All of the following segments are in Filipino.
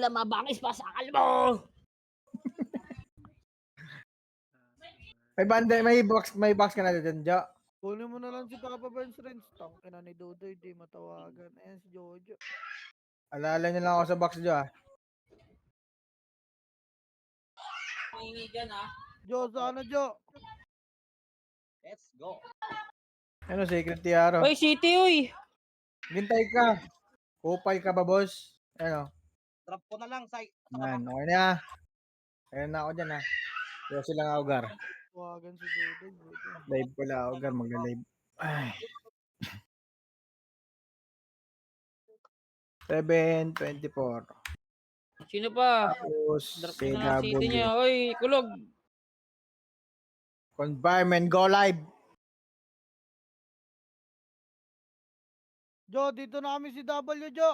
sila mabangis pa sa kalbo. May box ka na dyan, Jo. Kunin mo na lang si Papa Burns Rins. Tangina ni Dudoy, di matawagan. Ayan si Jojo. Alala niyo lang ako sa box, Jo, ah. Maingi dyan, ha? Jo, sana Jo. Let's go. Ano, Secret Tiaro? Oy, City, uy. Gintay ka. Kupay ka ba, boss? Ano? Drop ko na lang, say. Man, okay na. Kaya na ako dyan, ha. Kaya silang Augar. Tawagan si Dudoy. Buti. Live pala, Augar. Magla-live. Ay. 7:24. Sino pa? Tapos, Drop ko na lang City CW. niya. Oy, kulog. Confirm and go live. Jo, dito na kami si W, Jo.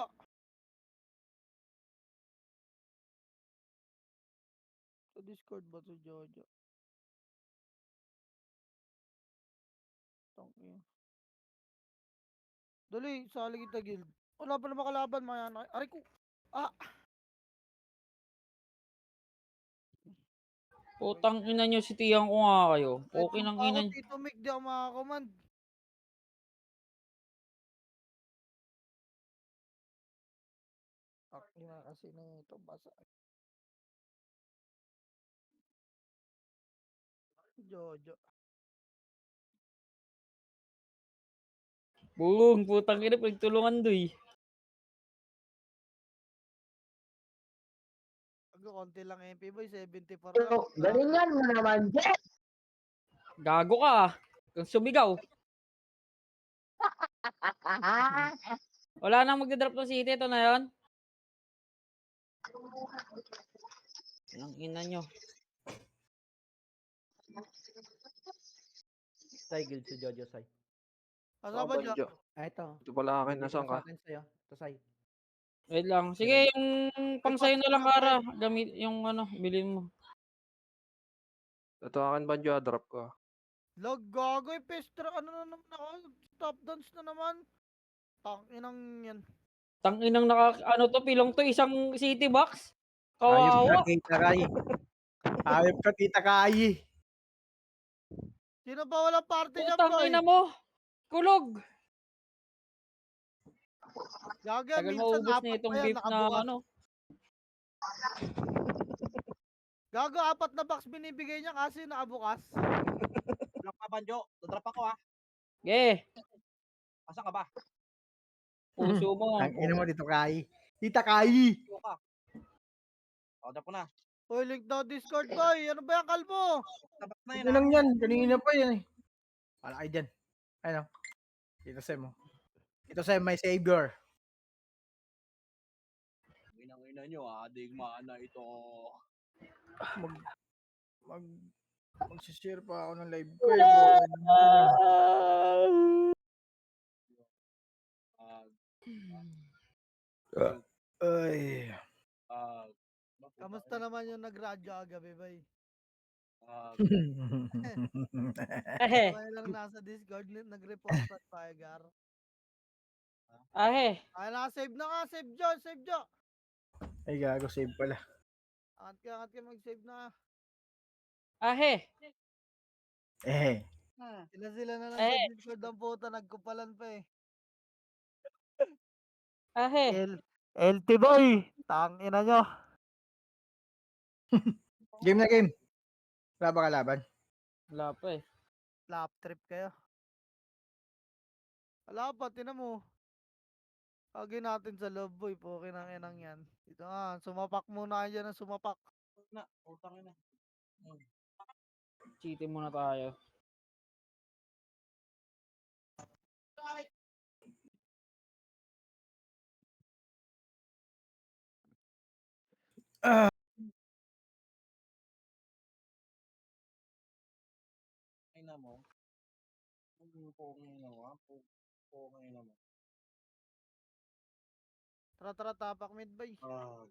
Sa Discord ba si Jojo? Tangina. Dali, sali kita guild. Wala pa na makalaban, mayan. Aray ko. Ah! Putang ina nyo, sitiyan ko nga kayo. Kahit Okay kung ng pa ako ina. Tito Mick, di ako makakomand. Tangina kasi na ito. Basa. Jojo. Boom, putang ina, pagtulungan doy. Konti lang MP boy, 74 Pero ka. galingan mo naman, Jeff! Gago ka. Kung sumigaw. Wala nang magdadrop ng City. Ito na yon. Ang ina nyo. Sai, guild si Jojo, Sai. Asa ba Jo? Ah, ito. Ito pala akin, Bigay ko nasan na sa ka? akin sa'yo. Ito, Sai. Wait lang. Sige, yung pang sayo na lang, Kara. Gamit yung ano, bilhin mo. Ito akin, Banjo, drop ko. Log gago eh, pestra. Ano na naman ako? Stop dance na naman. Tanginang yan. Tanginang ano to, pilong to, isang city box. Ayop ka, Kawawa. Tita Kai. Ayop ka, Tita Kai. Sino ba walang party dyan, Putang boy? ina mo. Kulog. Gago, Tagal minsan maubos na apat itong pa yan, beef na nakabukas. ano. Gago, 4 na box binibigay niya kasi nakabukas. Drop ka, Banjo. Drop ako, ha. Yeah. Asan ka ba? Puso mo. Ang ina mo, Tito Kai. Tita Kai. Puso ka. O, drop ko na. Uy, link daw Discord, boy. Ano ba yung kalbo? Tabak na yun, Ito ha. lang yan. Kanina pa yan, eh. Wala kayo dyan. Ano? Tito Sem, oh. Tito Sem, may savior. Ina nyo, ha. Digmaan na ito. Mag-share pa ako ng live ko, eh. Ay. Kamusta naman yung nagradyo agabi, boy? Ahe. Sabay lang nasa Discord, nag-report sa Tiger. Ahe. Ay, naka-save na ka. Save Jo, save Jo. Ay, gago, save pala. Angat ka mag-save na. Ahe. Eh. Sila na lang sa Discord ang puta, nagkupalan pa eh. Ahe. LT boy, tangina nyo. Game na game. Wala ba kalaban? Wala pa eh. Lap trip kayo. Wala pa, tinan mo. Kagin natin sa love boy, poke ng inang yan. Ito nga, sumapak muna kayo dyan ng sumapak. Na, utang na. Cheating muna tayo. Ay na mo. Pungin na mo, ha. Pungin na mo. Tara, tapak mid boy. Ah,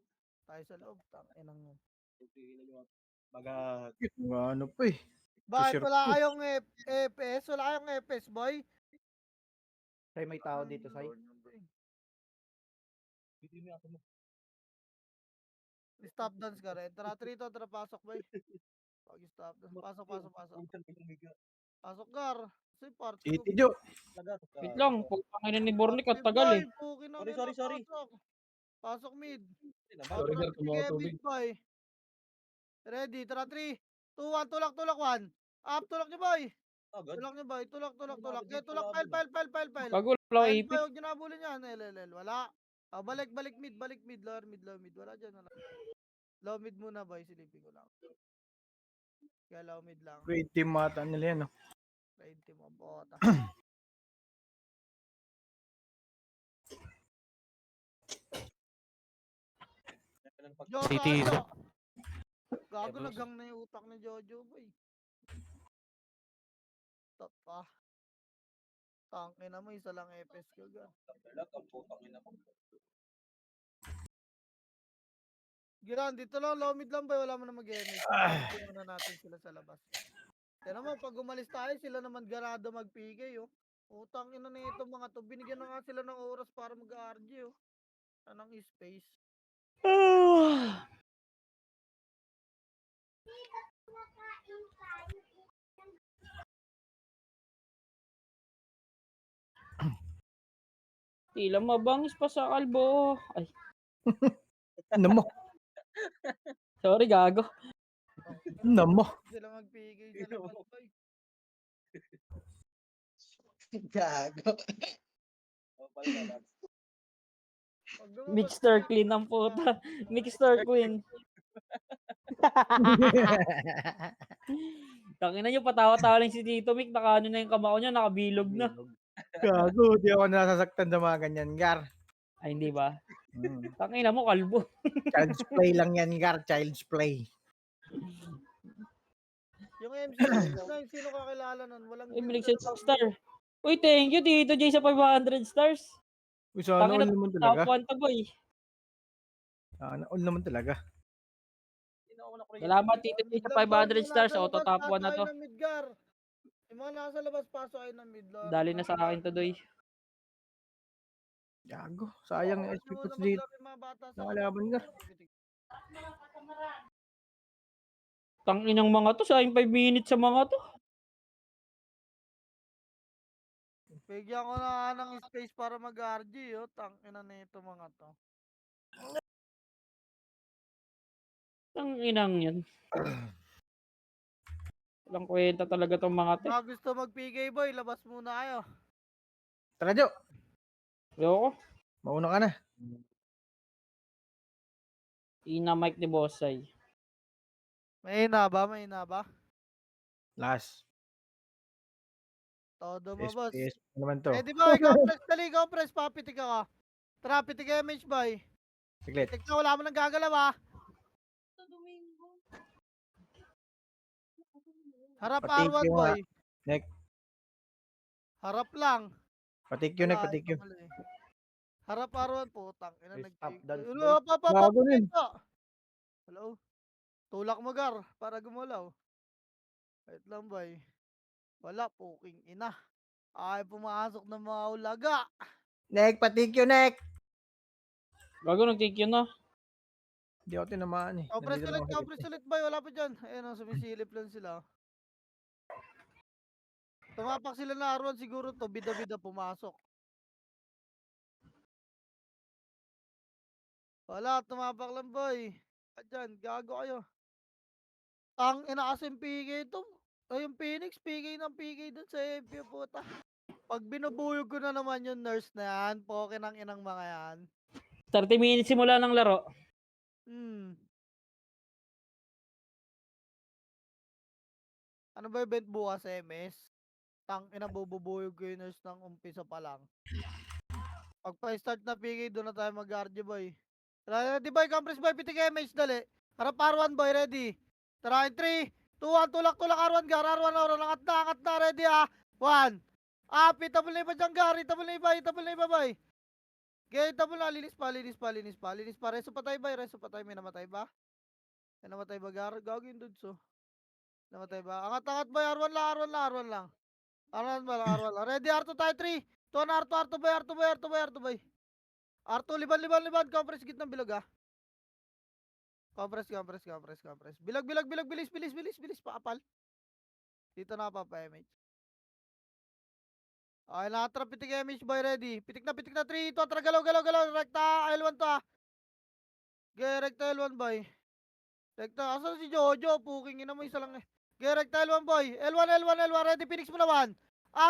Tayo sa loob, tanginang yan. tigil nyo. Bagat. Ano pa eh. Bakit Sure wala po. kayong EPS? Wala kayong EPS boy? Sai, may tao dito, Sai. Hindi mo ako mo. Stop dance ka rin. Tara, 3 to, tara, pasok, boy. Pag-stop dance. Pasok, pasok, pasok. Utang inang biga. Pasok, Gar. Kasi party ko. City Jo. Lagat ka. Wait lang, putang ina ni Bornic at Party tagal boy, eh. pukin ng Sorry, ina, sorry. pasok. Pasok mid. Hindi naman. Sorry, Outro Gar, si Kevin, boy. Ready, tara, 3, 2, 1, tulak, tulak, 1. Up, tulak niyo, boy. Agad. Tulak niyo, boy. Tulak, tulak, Hindi tulak. nakakadate Okay, tulak, pala pile, dun, pile, pile, pile, pile. Bago lang Pile, AP. boy, huwag niyo nabulin yan. LLL, wala. Balik, balik mid, lower mid, lower mid. Wala dyan, wala. Low mid muna, boy. Silipin ko lang. Kaya low mid lang. Great team mata nila yan. No? Raid team mo, bota. Jojo, City. Jojo. Gago, naghang na yung utak ni Jojo, boy. Top pa. Tangke na mo, isa lang FS ko, ga. Lagat ang putang ina mo. Giran, dito lang, low mid lang, boy. Wala mo na mag-MH. Tingnan na natin sila sa labas. Tignan mo, pag umalis tayo, sila naman ganado mag-PK, oh. Utang ina na ito mga to. Binigyan na nga sila ng oras para mag-RG, oh. Anong space? Tila mabangis pa sa kalbo. Ay, Ano mo? sorry gago. Ano mo? Sila mag-PK sa labas, boy. Gago. Oh, pala lagat. Pag lumabas Mixter sila, clean ang puta. Mixter queen. Tangina nyo, patawa-tawa lang si Tito Mick. Nakaano na yung kamao niya, nakabilog na. Gago, di ako nasasaktan sa mga ganyan, Gar. Ay, hindi ba? Hmm. Tangina mo, kalbo. Child's play lang yan, Gar. Child's play. yung MC na yung sino kakilala nun, walang Ay, guild binigyan sa ng star. Uy, thank you, Tito J, sa 500 stars. Uy, sana all Tangina, naman top talaga. 1 to, boy. Sana all naman talaga. Hindi na ako na-create. Salamat, Tito J, sa 500 stars. Auto top 1 na to. Ng Midgar. Yung mga nasa labas, pasok ay ng mid. Dali na sa akin to, doy. Gago, sayang yung SP Huwag puts nyo dito. maglaro yung mga bata sa Nakalaban ka. Tanginang mga to, sayang 5 minutes sa mga to. Bigyan ko na nga ng space para mag-RG, oh. Tangina na ito mga to. Tanginang yan. Walang kwenta talaga tong mga to. Mga gusto mag-PK boy, labas muna kayo. Tara, Jo. Ayoko. Mauna ka na. Ina mic ni Bossay. May na ba? May na ba? Last. Todo mo, boss. SPS naman to. Ready ba? Ikaw press, dali, ikaw press. Papitik ka. Tara, pitik MH boy. Siglit. Pitik na, wala mo nang gagalaw ah. Harap Patik R1 yung, boy. Next. Harap lang. Patik yun, Wala, patik ito yun. mali. Harap R1 putang. Ina May stop nag-PK. dance, Ulo, boy. Bago rin. Hello? Tulak mo gar para gumalaw. Wait lang boy. Wala, puking ina. Ay, pumasok ng mga ulaga. Next, patik yun, next. Bago nag-take yun na. Hindi ako tinamaan eh. Press Nandito ulit, lang ako press sakit eh. ulit boy. Wala pa dyan. Ayun o, sumisilip lang sila. Tumapak sila na R1 siguro to. Bida-bida pumasok. Wala, tumapak lang boy. Dyan, gago kayo. Ang ina kasi yung PK ito. Ay, yung Phoenix, PK ng PK dun sa MP, puta. Pag binubuyog ko na naman yung nurse na yan, poke ng inang mga yan. 30 minutes simula ng laro. Ano ba event bukas, MS? Tang ina, bububuyog ko yung nurse ng umpisa pa lang. Pag pa-start na PK, doon na tayo mag-RG boy. Tara, ready boy, compress boy, pitik MH, dali. Harap R1 boy, ready. Tara, in 3, 2, 1, tulak, R1, gar, R1, angat na, ready ah. 1. Itabol na iba dyan, gar, itabol na iba, boy. Okay, itabol na, linis pa. Reso pa tayo, boy, may namatay ba? May namatay ba, gar? Gagawin yung dudes, oh. Namatay ba? Angat, boy, R1 lang. R1 lang. Ready, R2 tayo, 3. Tuwan, R2, boy. R2, liban, compress, gitnang bilog, ah. Compress. Bilog, bilis, pakapal. Dito na papa-image. Okay, nakatrap pitik image boy, ready. Pitik na, 3, 2, tara, galaw, rekta, L1 to rekta L1 boy. Rekta, asan si Jojo? Puking ina mo, isa lang eh. Rekta L1 boy. L1, ready, Phoenix mo na 1.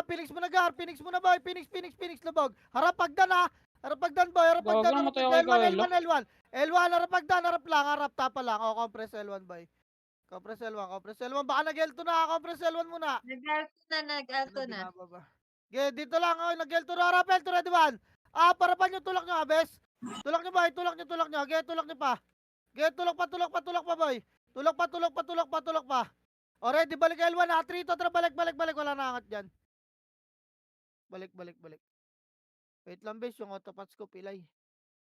Phoenix mo na gar, Phoenix mo na boy, Phoenix, labog. Harap pagdan boy, harap Gawag pagdan, lang, harap matay ako pagdan, ikaw, L1, Elo. L1, harap pagdan, harap tapa lang. Compress L1 boy. Compress L1, baka nag-L2 na, compress L1 muna. Nag-alto na. Binababa. Dito lang, nag-L2 na, harap L2, ready 1. Parapan nyo, tulak nyo, abes. Tulak nyo boy, tulak nyo. Tulak nyo pa. Tulak pa boy. Tulak pa. Already, balik L1 na, 3 to, tara, balik. Wala na angat dyan. Balik. Wait lang, bes, yung autopats ko, pilay.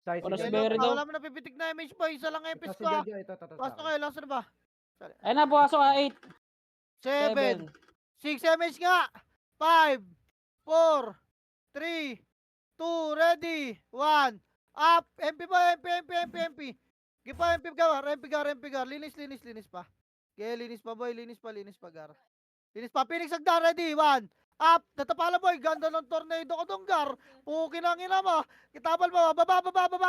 Sai si Wala si Jojo. Berry daw. Wala mo napipitik na image boy, isa lang Ito epis si ko. Jojo, ito. Pasok kayo, last na ba? Ayun na, pumasok 8. 7, 7. 6 image nga. 5, 4, 3, 2, ready, 1. Up, MP boy, MP. Gipa, MP gar. Linis pa. Linis pa boy, linis pa gar. Linis pa, Phoenix Agda, ready, 1. Up, natapala boy, ganda ng tornado ko dong gar. Pukin ang ina mo. Kitabal mo, baba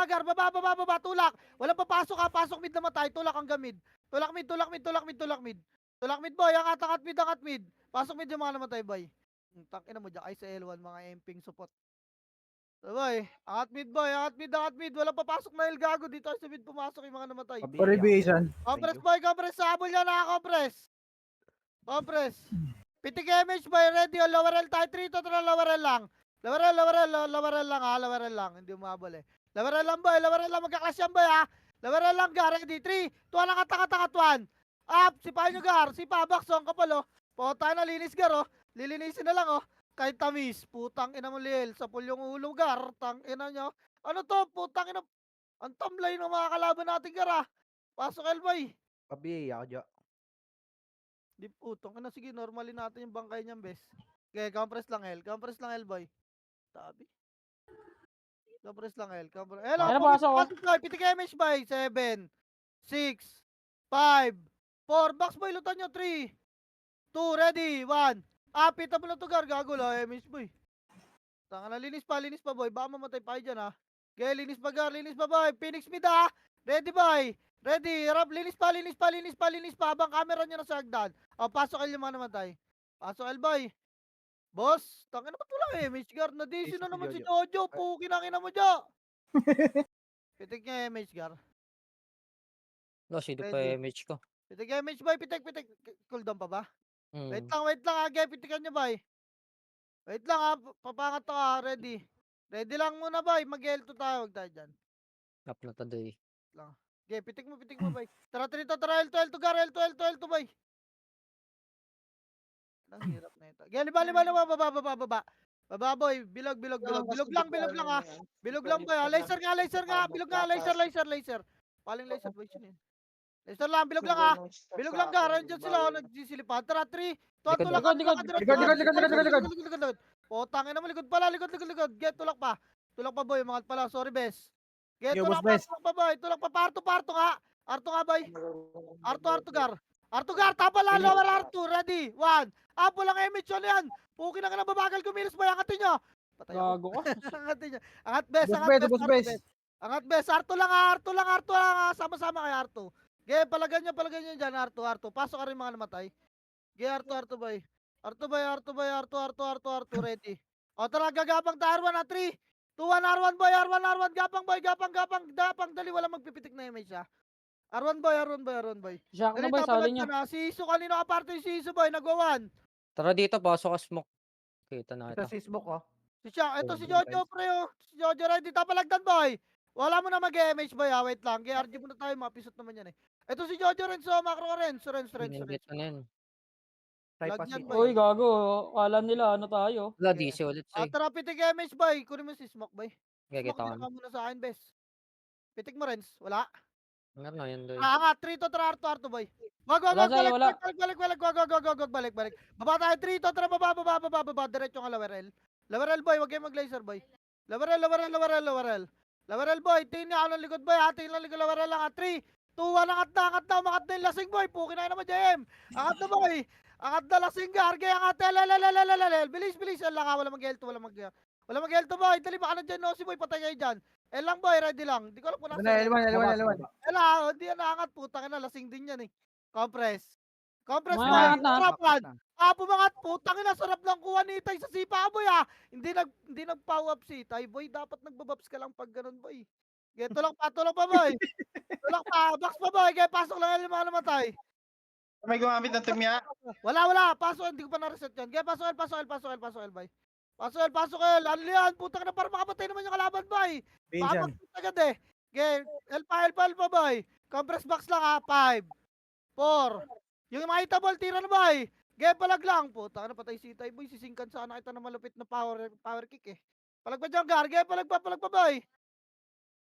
gar, baba, tulak. Walang papasok ha, pasok mid na matay, tulak ang gamid. Tulak mid boy, angat mid. Pasok mid yung mga namatay boy. Tangina mo dyan, ay sa L1, mga emping support. So boy, angat mid. Walang papasok na El Gago, dito sa mid pumasok yung mga namatay. Pabi, Correlation. Compress boy, sabol yan na, compress. Pitik image boy, ready, lower L tayo, 3 to, tara, lower L lang. Lower L lang, hindi umabol eh. Lower L lang boy, magkaklas yan boy ha. Lower L lang gar, ready, 3, 2, angat, 1. Up, sipahin nyo gar, baksong kapalo. Tayo na, linis gar oh. Lilinisin na lang oh. Kahit tamis, putang ina mo Liel, sa pulyong ulo gar, tang ina nyo. Ano to, putang ina, ang tamlay ng mga kalaban natin gar ah. Pasok L boy. Pabi, ako dyan. Di putong ina, sige, normalin natin yung bangkay niyan bes. Okay, compress lang L boy. Tabi. Compress lang L. Hello, Ano pasok oh? boy, pitik image boy, 7, 6, 5, 4, box boy, lutan nyo, 3, 2, ready, 1. Pita mo lang to gar, gago la, image boy. Tanga na, linis pa boy, baka mamatay pa kayo dyan ha. Okay, linis pa boy, Phoenix mid ha. Ready boy, ready, rap, linis pa, habang camera nyo na sa hagdan. Pasok L yung mga namatay. Pasok L boy. Boss, tangin na ba't wala image gar? Na-DC na Si naman si Jojo. Jojo, pukin ang ina mo dyan. Pitik niya image gar. Lost, hindi pa Ready. image ko. Pitik image boy, pitik. Cooldown pa ba? Hmm. Wait lang ha, Gay, pitikan nyo boy. Wait lang ha, papangat to ha, ready. Ready lang muna boy, mag-L2 tayo, huwag tayo dyan. Up na today. Okay, pitik mo boy. Tara, L2 gar, L2 boy. Ang hirap na ito. Okay, liba, baba. Baba boy, bilog lang ha. Bilog lang boy ha. Laser nga. Bilog nga, laser. Paling laser boy yun eh. Laser lang, bilog lang ha. Bilog lang ka, dyan sila nagsisilipan. Tara, 3, 2, tulak. Likod. Tangin na mo, likod pala, likod. Get, tulak pa boy, mga pala, sorry bes. Get, Yo, tulak boss, pa boy, parto nga. Arto nga boy. Arto gar, tapa lang, lower Arto, ready, 1. Walang image yan. Pukin na nga ng babagal kumilos boy, angatin nyo. Patay ako. Gago ka. Angatin nyo. Angat bes, Boss base. Angat bes, Arto lang ha. Sama-sama kay Arto. Ge, palagan nyo dyan, Arto. Pasok ka rin mga namatay. Ge, Arto boy. Arto, ready. Tara, gagapang tayo, R1 na 3, 2, 1, R1 boy, gapang, dali, wala magpipitik na image ha. R1 boy. Shock na Dali, boy, sali tapalag nyo. ka na. Si Isu, kanino ka parte si Isu boy, nagwa-1. Tara dito, pasok ka smoke. Kita na Ito ito. si Smoke, oh. Ito si Jojo, pre, oh. Si Jojo, ready, tapalagdan boy. Wala mo na mag-MH boy ha, wait lang. GRG muna tayo, mapisot naman yan eh. Ito si Jojo Renzo, macro ka rin. Renzo. Minigit na yan. Sai Lag pa yan, si boy. Uy, gago. Kala nila ano tayo. Wala, DC ulit sa'yo. Tara, pitik MH boy. Kunin mo si Smoke boy. Smoke, Gagita dito ka muna sa akin, bes. Pitik mo, Renz. Wala. Meron na yan doy. Angat, 3 to, tara, Arto boy. Wag, Wala sa'yo, wala. balik. Baba tayo, 3 to, tara, baba. Diretso ka, lower L. Lower L boy, wag kayo mag-laser boy. Lower L boy. Tingin niya ako ng likod boy ha. Tingin lang likod, lower L lang ha. 3, 2-1, angat na, umangat na yung lasing boy, pukin na naman JM. Angat na boy, angat na lasing gar, gaya angat, bilis, yan lang wala mag-L2, wala mag-L2 boy, dali baka nandiyan no, si boy, patay kayo dyan. Lang boy, ready lang, di ko alam kung Ito nasa. na, L1. Hindi yan naangat, putang ina, lasing din yan eh. Compress boy, Maangat na. harapan. Pumangat, putang ina, sarap lang kuha ni Itay sa sipa boy Hindi nag-power up si Itay boy, dapat nagbabaps ka lang pag ganun boy. Tulak pa boy. Tulak pa, box pa boy, kaya pasok lang yung mga namatay. May gumamit ng timya. Wala, pasok, hindi ko pa na-reset yun. Kaya pasok L boy. Pasok L, ano yan, putang ina, para makapatay naman yung kalaban boy. Vision. Paabot agad eh. Okay, L pa boy. Compress box lang 5, 4. Yung mga hitable, tira na boy. Okay, palag lang. Putang ina, patay si Itay boy. Sisingkan sana kita na malupit na power kick eh. Palag pa dyan, Gar. Okay, palag pa boy.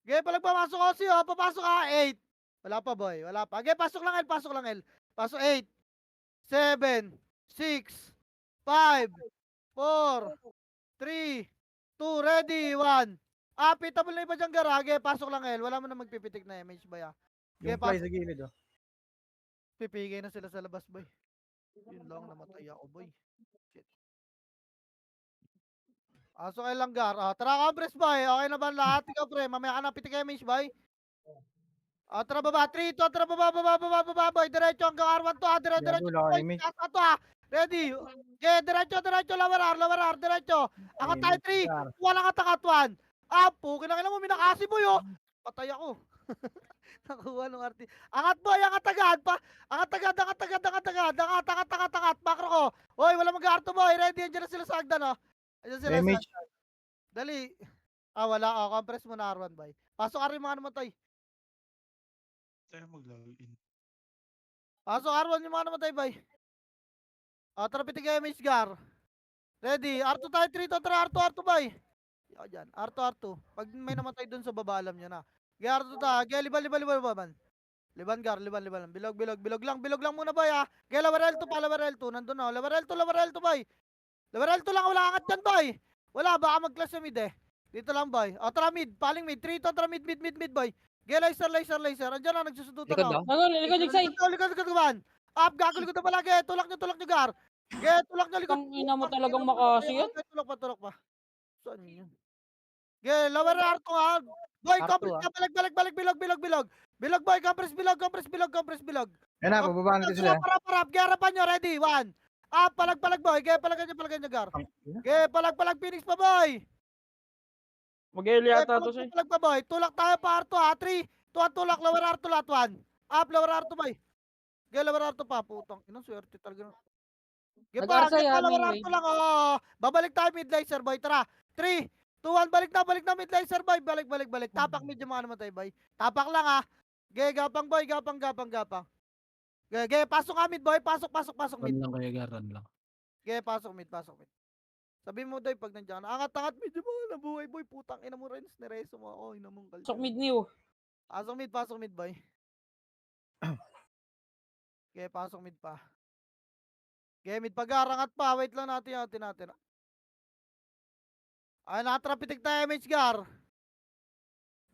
Okay, palag pa, pasok Osi papasok 8. Wala pa boy, wala pa. Okay, pasok lang L. Pasok 8, 7, 6, 5, 4, 3, 2, ready, 1. Pitable na iba dyan garage, pasok lang L. Wala mo na magpipitik na image ba Yung fly sa gilid, oh. Pipigay na sila sa labas boy. Yun lang, namatay ako boy. Shit. Pasok L lang gar. Tara compress boy, okay na ba lahat? Ikaw pre, mamaya ka na pitik image boy. Tara baba, 3, 2, tara baba boy. Diretso hanggang R1 to diretso Wala boy. ka image. Taas to Ready? Okay, diretso, lower R, diretso. Angat tayo 3, walang angat 1. Pukin na mo, minakasi boy Patay ako. Nakuha nung arti. Angat boy, angat agad. Angat. Makro ko. Hoy, wala mag-arto boy. Ready, andyan na sila sa hagdan Andyan sila sa Image. hagdan. Dali. Wala. Compress mo na R1 boy. Pasok ka rin mga namatay. Tayo mag-login. Pasok R1 yung mga namatay boy. Tara pitig kayo image gar. Ready, R2 tayo 3 to, tara R2 boy. Dyan, R2. Pag may namatay dun sa baba, alam nyo na. R2 ta, liban. Liban gar, liban. Bilog lang muna boy Gaya lower L2 nandun lower L2 boy. Lower L2 lang, wala angat dyan boy. Wala, baka mag-clash sa mid Dito lang boy. Tara mid, paling mid, 3 to, tara mid boy. Gaya laser. Andyan na, nagsusundutan Likod Likod, Jigsay. Likod man. Gago likod na palagi. Tulak nyo gar. Gaya, tulak nyo likod. Ang ina mo talagang makasi yan. Tulak pa. Saan yun? Gaya, lower R2 Boy, R2, compress ka, balik, bilog. Bilog boy, compress bilog. Yan na, bababa natin sila. Parap, gaya harapan nyo, ready, 1. Palag boy, gaya palagan nyo gar. Gaya, palag, Phoenix pa boy. Mag-eli Gaya, ata to siya. palag pa boy. Tulak tayo pa R2 3, 2 tulak, lower R2 lahat 1. Lower R2 boy. Gaya, lower R2 pa, putang. Inang swerte talaga. Gaya pa, Nag-arsay, lower main R2 lang, babalik tayo mid laser boy, tara. 3, 2, 1, balik na mid laser boy, balik. Tapak mid yung mga namatay boy. Tapak lang Gaya, gapang boy, gapang. Gaya, pasok ka mid boy, pasok mid. Run lang kaya ga, run lang. Gaya, pasok mid. Sabi mo doy pag nandiyan ka, angat mid yung mga nabuhay boy, putang ina mo Renz, nireso mo ako, ina mong kalsyon. Sok mid niyo. Pasok mid boy. Gaya, pasok mid pa. Gaya, mid pa gar, angat pa, wait lang natin. Nakatrapitik tayo image gar.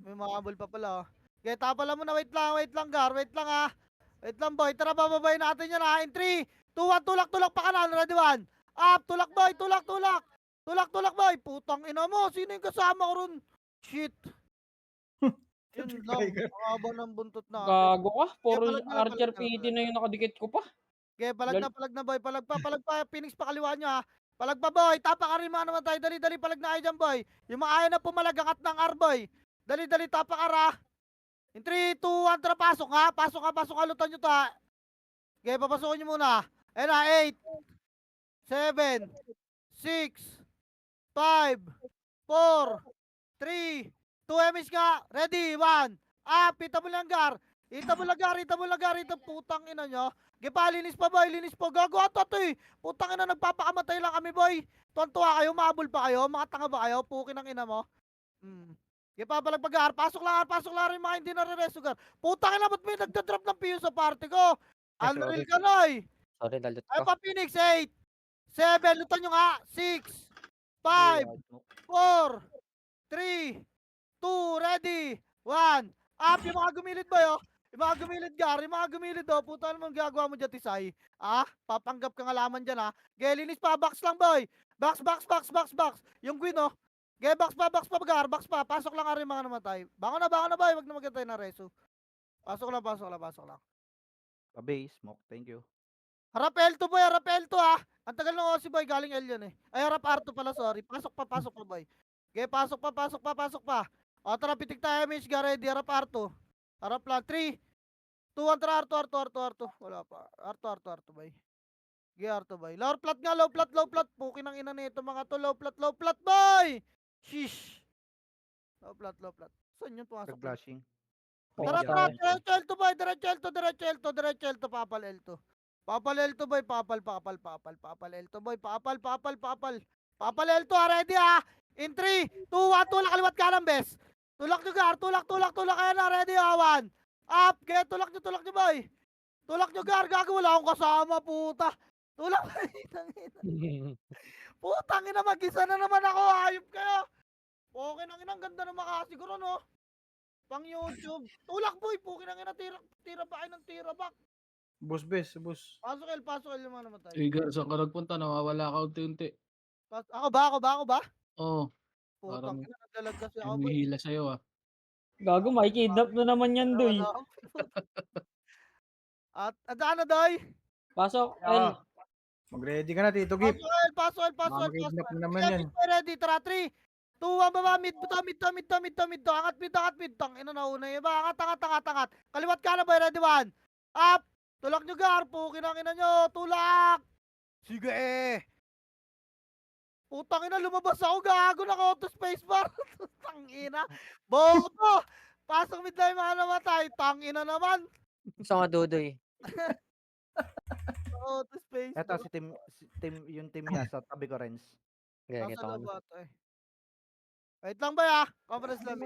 May makabol pa pala Gaya, tapala mo na, wait lang gar, wait lang Wait lang boy, tara bababay natin yan in 3, 2, 1, tulak pa kanan, ready 1. Tulak boy, tulak boy, putang ina mo, sino yung kasama ko ron? Shit. Yun lang, haba ng buntot na. Gago ka. Puro palag na lang, Archer palag na lang. PD na yung nakadikit ko pa. Okay, palag na boy, palag pa, Phoenix pa kaliwa nyo Palag pa boy, tapak ka rin mga naman tayo, dali, palag na kayo dyan boy. Yung mga ayaw na pumalagakat ng R boy. Dali, tapak ka In 3, 2, 1, tara pasok halutan nyo to Okay, papasokin nyo muna. Ayun 8, 7, 6, 5, 4, 3, 2, MS ka. Ready, 1. Pita mo lang gar. Ita mo lang gar. Putang ina nyo. Gipa, linis pa boy, Gago ato Putang ina, nagpapakamatay lang kami boy. Tuwan-tuwa kayo, mahabol pa kayo, mga tanga ba kayo? Pukin ang ina mo. Gipa, palag pag-gar. Pasok lang rin mga hindi nare-resugar. Putang ina, ba't may nagdadrop ng PU sa party ko? Unreal ka noy. Sorry, dalut Ay ko. pa Phoenix, 8, 7, lutan nyo 6, 5, 4, 3, 2, ready, 1. Yung mga gumilid boy Yung mga gumilid, Gar, yung mga gumilid, oh. Puta naman gagawa mo dyan, Tisay. Ah, papanggap ka nga laman dyan, ha. Linis pa, box lang, boy. Box, box, box, box, box. Yung Gwyn, oh. Box pa, Gar, box pa. Pasok lang nga rin mga namatay. Bangon na, boy. Wag na magantay na reso. Pasok lang. Pabe, smoke. Thank you. Harap L2, boy. Harap L2, ha. Ang tagal ng Aussie, boy. Galing L yun, eh. Ay, harap R2 pala, sorry. Pasok pa, boy. Pasok pa. O, tara, pitik tayo, Mish. Gar, ready. Harap R2. Harap lang. 3, 2, 1, tara, R2. Wala pa. R2, boy. R2, boy. Low plat. Pukin ang ina nito, mga to. Low plat, boy. Shish. Low plat. Saan yun pumasok? Nag-flashing. Tara, Media. diretso L2, boy. Diretso L2. Papal L2. Papal L2, boy. Papal L2, boy. Papal. Papal L2, ready, ha. In 3, 2, 1, tulak kaliwat kanan, bes. Tulak nyo, Gar. Tulak. Ayan na, ready, ha. 1. Up. Tulak nyo, boy. Tulak nyo, Gar. Gago, wala akong kasama, puta. Tulak. Putang ina, mag-isa na naman ako. Hayop kayo. Okay nang ina, ang ganda na makasiguro, no? Pang YouTube. Tulak, boy. Pukin ang ina, tira ba kayo ng tira back. Bus bes, bus. Pasok L yung mga namatay. Gar, saan ka nagpunta? Nawawala ka unti-unti. Ako ba? Oo, Putang parang ina, nagdalag kasi ako, boy. humihila sa'yo ah. Gago, makikidnap na naman yan, Doy. Wala ako. At ano, Doy? Pasok, L. Ah, mag-ready ka na, Tito Gip. Pasok. Makakidnap na naman yan. Ready, tara, 3, 2, 1, baba, mid to. Angat mid. Tang ina, nauna yung iba. Angat. Kaliwat ka na, boy. Ready, 1. Up. Tulak nyo, Gar. Pukin ang ina nyo. Tulak. Sige. Putang ina, lumabas ako. Gago, naka-auto spacebar. Tang ina. Bobo. Pasok mid na yung mga namatay. Tang ina naman. Gusto nga Dudoy. Auto spacebar. Eto yung team niya sa tabi ko, Renz. Kaya Nasa kita ko na. loob ata, eh. Wait lang ba, ya? Conference lang.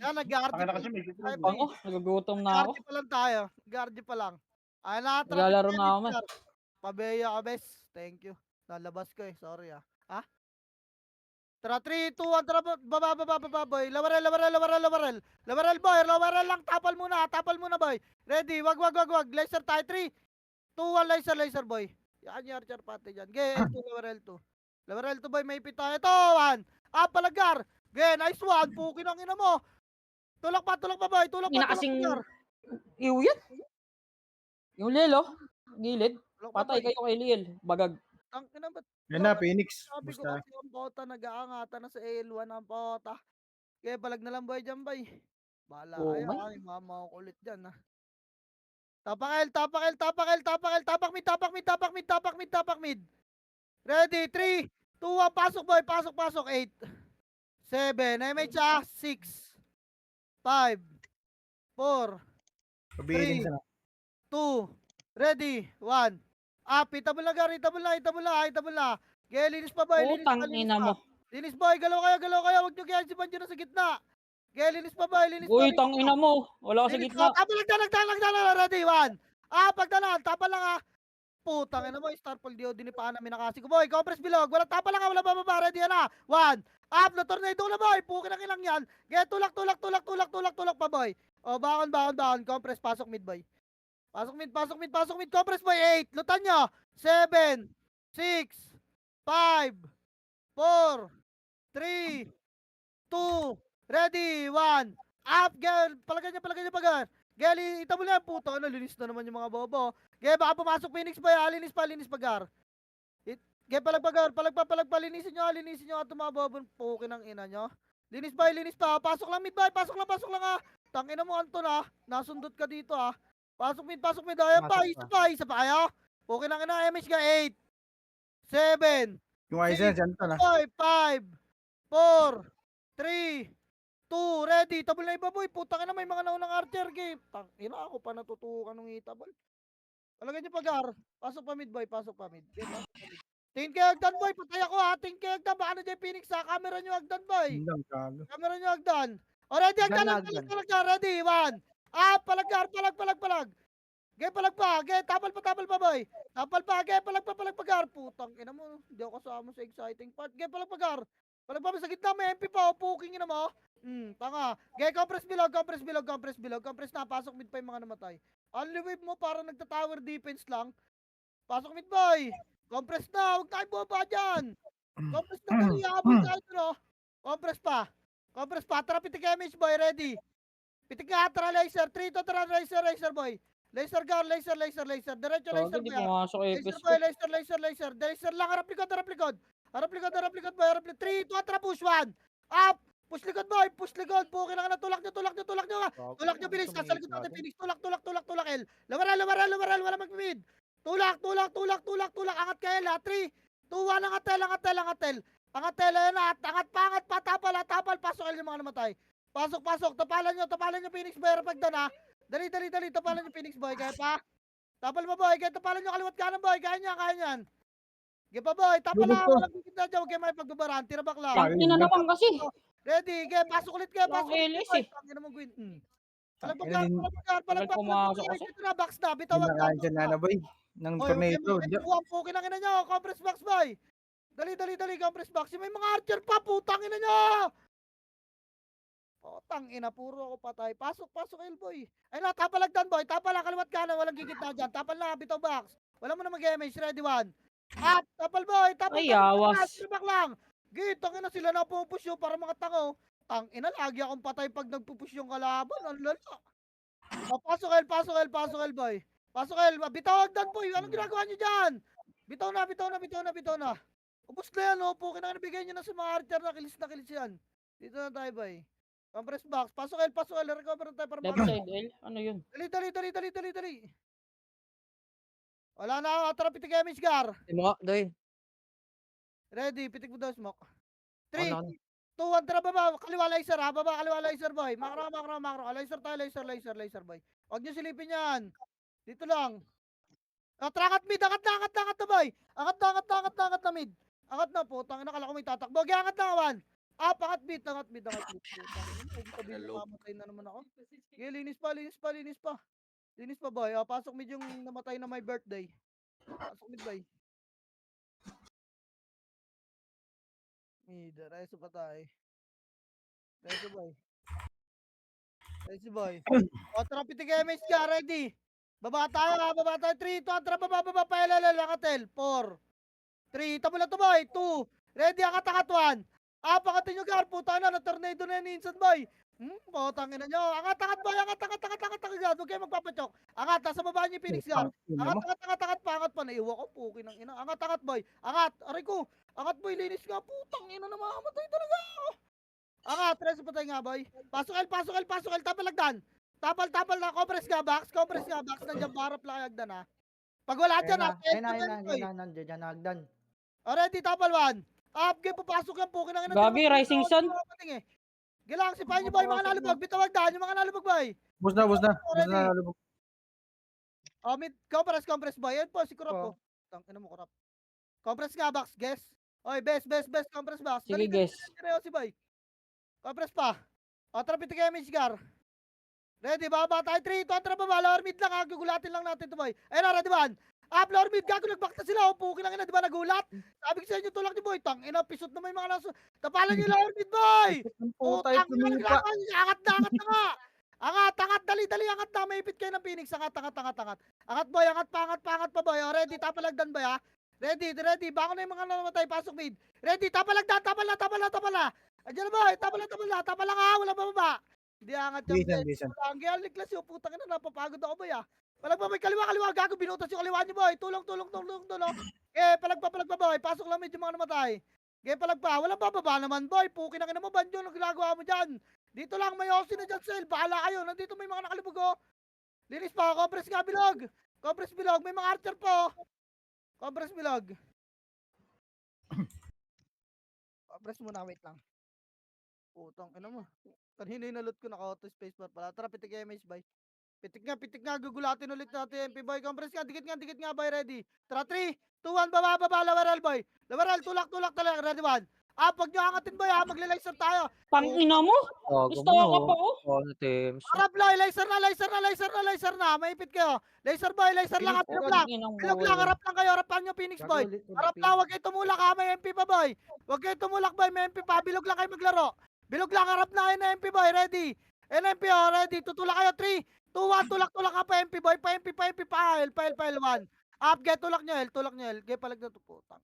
Yan, nag-guardi Pakita pa. kasi may Ay, Bango, nagugutom na ako. Guardi pa lang tayo. Guardi pa lang. Ay, nakatrakit Naglalaro tayo na ako, dito, man. sir. Pabeya ka, bes. Thank you. Nalabas ko, eh. Sorry, ah. Ha? Tara, 3, 2, 1, tara, baba, boy. Lawarel, boy. Lawarel lang. Tapal muna, boy. Ready? Wag. Laser tayo. 3, 2, 1, laser, boy. Yan, yung archer pati dyan. L2, Lawarel 2, boy. May pit tayo. Ito, 1. Palagar. Nice one. Pukin ang ina mo. Tulak pa, boy. Ina kasing Gar. iw yan. Yung Lelo, gilid. Tulak pa, Patay boy. kayo kay Liel. Bagag. Tang ina, ba't Yan na, Phoenix. sabi ko Basta. kasi ang bota nag-aangatan na sa L1 ang bota. Kaya balag na lang, boy, dyan, boy. Bahala Oo, kayo, man. ay, mama ko ulit dyan, ha. Tapak mid. Ready, 3, 2, 1, pasok, boy. Pasok. 8, 7, MH, 6, 5, 4, Pabiling ka na. 2, ready, 1. Itabol na. Linis pa, boy. Putang ina mo. Linis, boy. Galaw kayo. Huwag nyo kaya si Banjo na sa gitna. Linis pa, boy. Uy, tang ina mo. Wala ka sa gitna. Tapal, ready, 1. Pagdanan, tapal lang, ha. Putang ina mo, Starfall Dio, dinipaan namin nakasi ko, boy. Compress bilog, wala tapa lang, wala bababa, ready na. 1. Na tornado na, boy. Pukin ang ilang yan. Tulak pa, boy. O, bakon. Compress, pasok mid, boy. Pasok mid. Compress, boy. 8. Lutan nyo. 7, 6, 5, 4, 3, 2, ready, 1. Girl. Palagay niya, pagar. Girl, itabol na yan, puto. Linis na naman yung mga bobo. Baka pumasok Phoenix, boy. Linis pa, Gar. Palagpagar. Linisin nyo at tumababon. Pukin ang ina nyo. Linis pa. Pasok lang mid, boy. Pasok lang, ha. Tangina mo, Anton, ha. Nasundot ka dito, ha. Pasok mid. Ayan pa, isa pa kayo. Pukin ang ina, MH ka, 8, 7, Yung Aizen, dyan ka na. 5, 4, 3, 2, ready. Tabol na iba, boy. Putang ina, may mga naunang archer game. Tangina, ako pa natutukan ng itabol. Palagay niyo, Pagar. Pasok pa mid, boy. Tingin kayo Agdan, boy. Patay ako, ha. Tingin kayo Agdan. Baka na dyan Phoenix, ha. Camera nyo, Agdan, boy. Hindi, gago. Camera nyo, Agdan. O, ready, Agdan. Ready, 1. Palag. Palag pa. Tapal pa, boy. Palag, Pagar. Putang ina mo. Hindi ako kasama sa exciting part. Palag, Pagar. Palag pa sa gitna, may MP pa. Puking ina mo. Tanga. Gay, compress bilog, compress bilog, compress bilog. Compress na, pasok mid pa yung mga namatay. Only wave mo, para nagta-tower defense lang. Pasok mid boy. Compress na, huwag tayong bumaba dyan. Compress na, dali, habol tayo no. Compress pa. Compress pa, tara pitik image boy, ready. Pitik nga, tara laser, 3 to tara laser boy. Laser gun, laser. Diretso Gago, laser di boy. pumasok Laser epis ko. boy, laser. Laser lang, harap likod boy, harap likod. 3, 2, tara, push 1. Up! Push likod boy, pukin na ka na, tulak nyo, bilis, nasa likod natin, Phoenix, tulak, L. Lawaral, wala mag-mid. Tulak, angat ka L, 3, 2, 1, angat L. Angat L, ayan na, angat pa, tapal, pasok L yung mga namatay. Pasok, tapalan nyo, Phoenix boy, harap agdan ha. Dali, tapalan nyo, Phoenix boy, kaya pa. Tapal mo boy, kaya tapalan nyo, kaliwat kanan boy, kaya niyan. Sige pa boy, tapal Lubog na, ko. walang gigit na dyan, huwag kayo may pagbabaran, tira back lang. Tangina naman kasi. Ready, game, pasok ulit kayo, Ang LS eh. Tangina mo, Gwyn. Tangina din. Tagal pumasok kasi. Dito na, box na, bitaw ang Kinakain siya na boy. Ng tomato. Huwag po, kinangina nyo, compress box, boy. Dali, compress box. May mga archer pa, putang ina nyo. Putang ina, puro ako patay. Pasok, Elboy. Ay na, tapalagdan, boy. Tapala, kaliwat kanan, walang gigit na dyan. Tapal na, bitaw box. Wala mo na mag-MH, ready one. Up, tapal, boy. Tapal, Ay, awas. Back lang. Gitang ina sila na pupush yung para mga tango. Tang ina, lagi akong patay pag nagpupush yung kalaban. Ang lala. Pasok El, boy. Pasok El, bitaw agdan, boy. Anong ginagawa nyo dyan? Bitaw na. Ubus na yan, opo. Kinakabigay nyo na sa mga archer na kilis yan. Dito na tayo, boy. Compress box. Pasok El. Recover na tayo para Left side L. Ano yun? Dali. Wala na, tara pitik image gar. Mo, doy. Ready, pitik mo daw smoke. 3, Ano? 2, 1, tara baba. Kaliwa laser ha. Baba, kaliwa laser boy. Makro. Laser tayo, laser boy. Huwag nyo silipin yan. Dito lang. Trakat mid, angat na boy. Angat na mid. Angat na po, tangina kala ko may tatakbo. Okay, angat na kawan. Angat mid. Mamatay na naman ako. Okay, linis pa boy. Pasok mid yung namatay na my birthday. Pasok mid boy. Mid, reso pa tayo. Reso boy. Tara pitik MH ka, ready. Baba tayo. 3, 2, tara baba, paelala, angatel. 4, 3, tamo lang to boy. 2, ready, angat 1. Pangatin nyo gar, puta na, tornado na yan, instant boy. Putangin na nyo. Angat boy, angat. Huwag kayo magpapachok. Angat, nasa baba nyo yung Phoenix gar. Angat pa. Naiwa ko, pukin ng ina. Angat boy. Angat, aray ko. Angat boy, linis nga, putang ina na mamamatay talaga ako. Angat, reso pa tayo nga boy. Pasok El, tapal na, compress nga box, nandiyan barap lang agdan ha. Pag wala dyan ha, Nandiyan na hagdan. Already, tapal 1. Game, papasok yan, pukin ng ina. Gagi, Rising Sun. Gilang, sipahin nyo boy, mga nalubog, bitawag daan, yung mga nalubog boy. Bus na. Mid, compress boy, yan po, si Kurap po. Tangina mo, Kurap. Compress nga box, guess. Oy, best, compress box. Sige, guess. Si boy. Compress pa. Tara, pitik image gar. Ready, baba tayo. 3, 2, tara baba. Lower mid lang, gugulatin lang natin to boy. Ayun na, ready ba? Lower mid, gago, nag-back na sila. Pukin lang ina, di ba nagulat? Sabi ko sa inyo, tulak ni boy. Tang ina, pisot na may mga naso. Tapalan niyo lower mid, boy. Putay, tumipa. Angat na nga. Angat, dali, angat na. May ipit kayo ng Phoenix. Angat. Angat boy, angat pa boy. Ready, tapalagdan boy ha. Ready. Bako na yung mga namatay, pasok mid. Ready, tapalagdan, tapal na. Andiyan na boy, tapal lang ha, wala bababa. Hindi angat yung Bisan. ang galing klas yung putang ina, napapagod ako boy ha. Palagpa boy, kaliwa, gago, binutas yung kaliwa niyo boy. Tulong. Palagpa boy, pasok lang medyo mga namatay. Palagpa, walang bababa naman boy. Pukin ang ina mo, banjo, ang ginagawa mo dyan. Dito lang, may osin na dyan, Sel. Bahala kayo, nandito may mga nakalubog oh. Linis pa, compress nga bilog. May mga archer po. Compress bilog. Compress muna, wait lang. Putang ina mo. Kanina yung nalot ko, naka-auto space bar pala. Tara, pitik MH boy. Pitik nga, gugulatin ulit natin MP boy. Compress nga, dikit nga boy, ready. Tara, 3, 2, 1, baba, lawaral boy. Lawaral, tulak talaga, ready 1. Pag nyo angatin boy magle-laser tayo. Pangina mo. Gusto ka pa oh. Oh, teams. Harap boy, laser na. Maipit kayo. Laser boy, laser lang, bilog lang. Harap lang kayo, harapan nyo Phoenix boy. Harap lang, huwag kayo tumulak ha, may MP pa boy. Huwag kayo tumulak boy, may MP pa, bilog lang kayo maglaro. Bilog lang, harap na NMP boy, ready. NMP oh, ready. Tutulak kayo, 3, 2, 1, tulak-tulak ka pa MP boy, pa MP, pa MP, pa L, 1. Up, get, tulak nyo L, tulak nyo L. Get, palag na to, putang.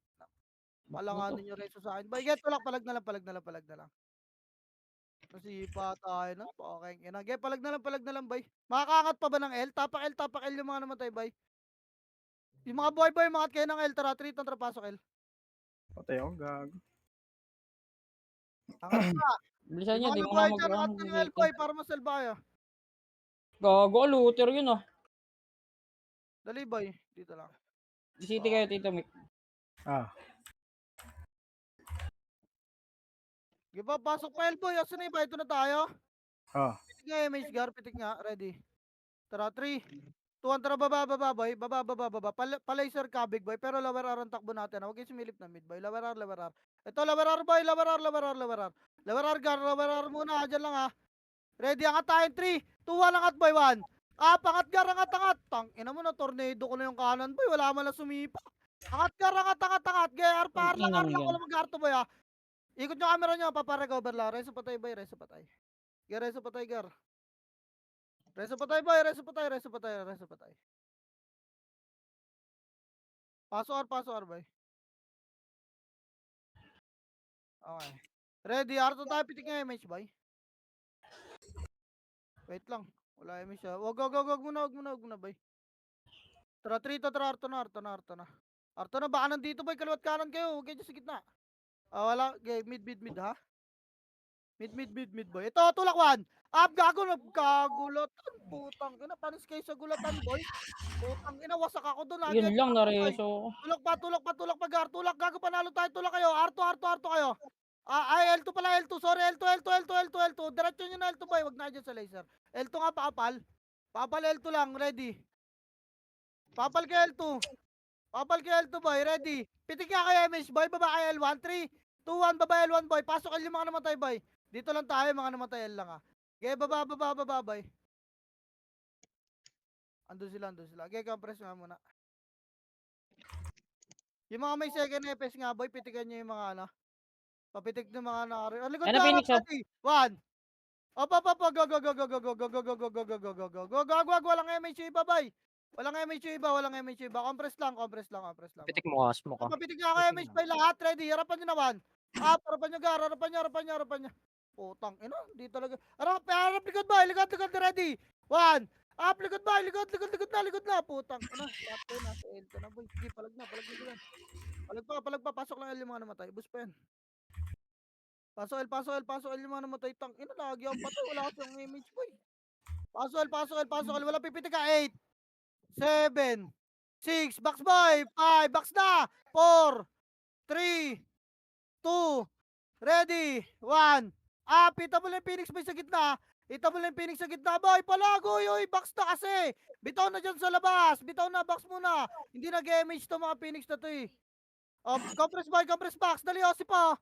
Palanganin nyo reso sa akin. Boy, get, tulak, palag na lang, palag na lang, palag na lang. Nasipa tayo nun, okay. Get, palag na lang, boy. Makakaangat pa ba ng L? Tapak L yung mga namatay, boy. Yung mga boy, mangat kayo ng L, tara, 3, tantra, pasok L. Patay ako, gago. Angat pa. Bilisan Yung niyo, mga di mo nabuhay nga dyan, angat ka ng L, boy, para masalba kayo. Gago, looter yun ah. Dali, boy. Dito lang. City kayo, Tito Mick. Ah, Give up, pasok pa L, boy. Asan na iba? Ito na tayo. ah. Pitik nga, MH Gar. Pitik nga. Ready. Tara, 3, 2, 1. Tara, baba, boy. Baba. Palaser ka, big boy. Pero lower R ang takbo natin. Huwag kayo sumilip na mid, boy. Lower R. Ito, lower R, boy. Lower R. Lower R, Gar. Lower R muna. Diyan lang, ha. Ready, angat tayo. 3, 2, 1. Angat, boy. 1. Angat, Gar. Angat. Tang, ina mo na, tornado ko na yung kanan, boy. Wala man lang sumipa. Angat, Gar. Angat. Gar, par lang. Ina mo yan. Wala mag-garto, boy, ha. Ikot nyo camera nyo. Paparecover lang. Reso patay, boy. Reso patay. Gar. Reso patay, Gar. Reso patay, boy. Reso patay. Pasok R, boy. Okay. Ready, Arto tayo, pitik nga MH, boy. Wait lang. Wala MH siya. Wag muna, boy. Tara, 3 to, tara, Arto na. Arto na, baka nandito, boy. Kaliwat kanan kayo. Huwag kayo dyan sa gitna. Wala. Okay, mid, ha? Mid, boy. Ito, tulak 1. Up, gago, nagkagulatan. Putang ina, panis kayo sa gulatan, boy. Putang ina, wasak ako doon, ha? Yun Get, lang, boy. nareso ko. Tulak pa, Gar. Tulak, gago, panalo tayo. Tulak kayo. Arto kayo. Ay, L2 pala, L2. Sorry, L2. Diretso nyo na L2, boy. Wag na dyan sa laser. L2 nga, paapal. Paapal L2 lang, ready. Paapal kay L2, boy, ready. Pitik nga kay MH, boy. Baba kay L1. 3, 2, 1, baba L1, boy. Pasok L yung mga namatay, boy. Dito lang tayo, mga namatay L lang, ha. Okay, baba, boy. Andun sila. Okay, compress nga muna. Yung mga may second FS nga, boy, pitikan nyo yung mga ano. Papitik ng mga nakari. Likod Ano, na, Phoenix, oh? ready. 1. Go. Walang MH iba, boy. Walang MH iba. Compress lang. Pitik mo ka, smoke ka. Papitik nga kayo MH by lahat. Ready. Harapan nyo naman. Harapan nyo, Gar. Harapan nyo. Putang ina. Hindi talaga. Harap, likod, boy. Likod, ready. 1. Up, likod, boy. Likod na. Putang ina. Lahat kayo nasa L ka na, boy. Sige, palag na. Palag pa. Pasok lang L yung mga namatay. Bus pa yan. Pasok L yung mga namatay. Tang ina, lagi ang patay. Wala kasi yung image, boy. Pasok L. Wala pipitik ka. 8, 7, 6, box, boy. 5, box na. 4, 3, 2, ready. 1. Ita mo lang yung Phoenix boy sa gitna. Boy. Palagoy, oy. Box na kasi. Bitaw na dyan sa labas. Bitaw na, box muna. Hindi nag-image to mga Phoenix na to, eh. Compress box. Dali, Osi pa.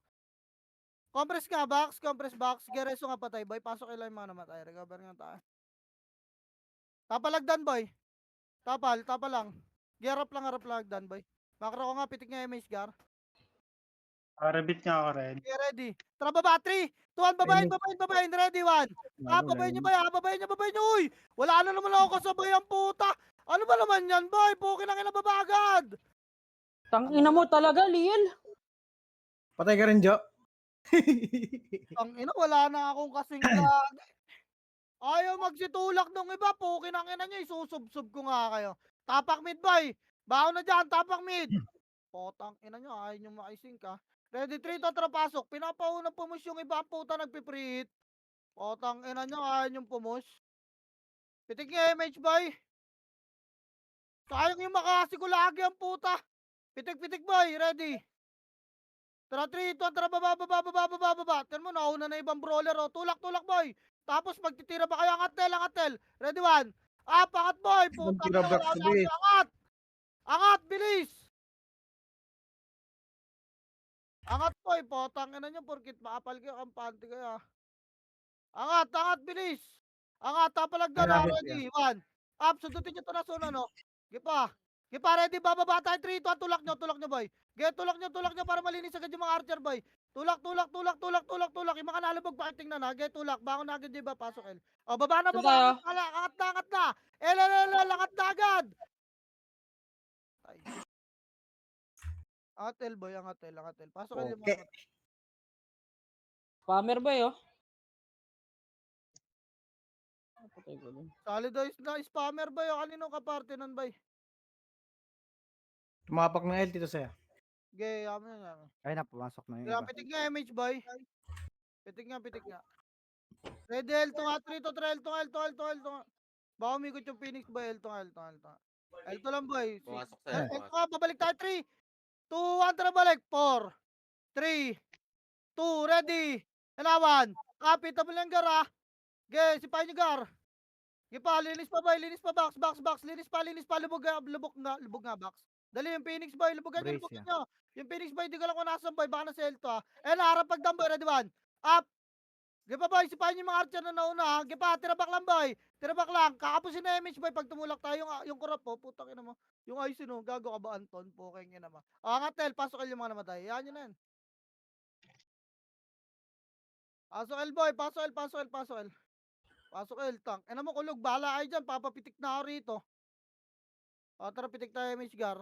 Compress box. Gereso nga patay, boy. Pasok ilang mga namatay. Recover nga tayo. Tapalagdan, boy. Tapal lang. Harap lang hagdan, boy. Makro ko nga, pitik nga MH, Gar. Rebit nga ako rin. Okay, ready. Tara, baba, 3, 2, 1, babayin. Ready, 1. Babayin nyo, uy. Wala na naman ako kasabay ang puta. Ano ba naman yan, boy? Pukin ang inababa agad. Tangina mo talaga, Liel. Patay ka rin, Jo. Ang ina, wala na akong kasing lagi. Ayaw magsitulak nung iba, pukin ang ina nyo, isusub-sub ko nga kayo. Tapak mid, boy. Baon na dyan, tapak mid. Potang ina nyo, ayaw nyo maising ka. Ready, 3, tatra, pasok. Pinapaunang pumus yung iba, ang puta, nagpipreheat. Potang ina nyo, ayaw nyo pumus. Pitik nyo, MH, boy. Sayang yung makasi ko lagi, ang puta. Pitik, boy, ready. Tara, 3, 2, tara, baba. Tignan mo, nauna na ibang brawler, oh. Tulak, boy. Tapos, magtitira ba kayo? Angat, tel. Ready, 1. Angat, boy. Puta, Tira back to base. Angat, bilis. Angat, boy. Potang ina nyo, porkit makapal kayo, kampante kayo. Angat, bilis. Angat, tapalagdan, Malapit, ready. 1. Up, sundutin nyo to na suno, no? Gipa, ready, bababa tayo. 3, 2, tulak nyo, boy. Tulak nyo para malinis agad yung mga archer, boy. Tulak, tulak, tulak, tulak, tulak, tulak. Yung mga nalubog pakitingnan na. Ge, tulak. Bangon na agad, di ba? Pasok, El. O, baba na, Saan baba tayo? na. Angat na, angat na. Angat na agad. Ay. Angat, El, boy. Angat, El, angat, El. Pasok, El, yung Okay. mga Spammer ba yo? Patay ko dun. solid na spammer, boy. O, kanino ka parte nun, boy? Tumapak ng L, Tito Saya. Ge, yaman yan, yaman. Ay na, pumasok na yung Kaya, iba. pitik nga, MH, boy. Pitik nga, pitik nga. Ready, El, to nga, 3 to 3, El, to nga, El, to nga, El, to nga, El, to nga. Baka umikot yung Phoenix, boy. El, to nga, El, to nga, El, to nga. El, to lang, boy. Pumasok El, sa'yo, El, to pumasok. nga, babalik tayo, 3, 2, 1, tara balik. 4, 3, 2, ready. Anawan. Kapit, tabal yung gar, ah. Ge, sipahin nyo, gar. Ge pa, linis pa, boy. Linis pa, box, box, box. Linis pa, lubog nga, box. Dali, yung Phoenix, boy. Lubogan nyo, Brace lubogan yan. nyo. Yung Phoenix, boy, di ko lang kung nasan, boy. Baka nasa L2, ah. Harap pagdam, boy. Ready, one. Up. Ge pa, boy. Sipahin nyo yung mga archer na nauna, ha. Ge pa, tirabak lang, boy. Tirabak lang. Kakapusin na image, boy. Pag tumulak tayo, yung kurap, po. Putang ina mo. Yung IC, no. Gago ka ba, Anton? Pukeng ina mo. Angat, El. Pasok El yung mga namatay. Yan yun na yan. Pasok El, boy. Pasok El, pasok El, pasok El. Pasok El, tank. Ano mo, kulog. Bahala kayo dyan. Papapitik na ako rito. O, tara, pitik tayo, Miss Gar.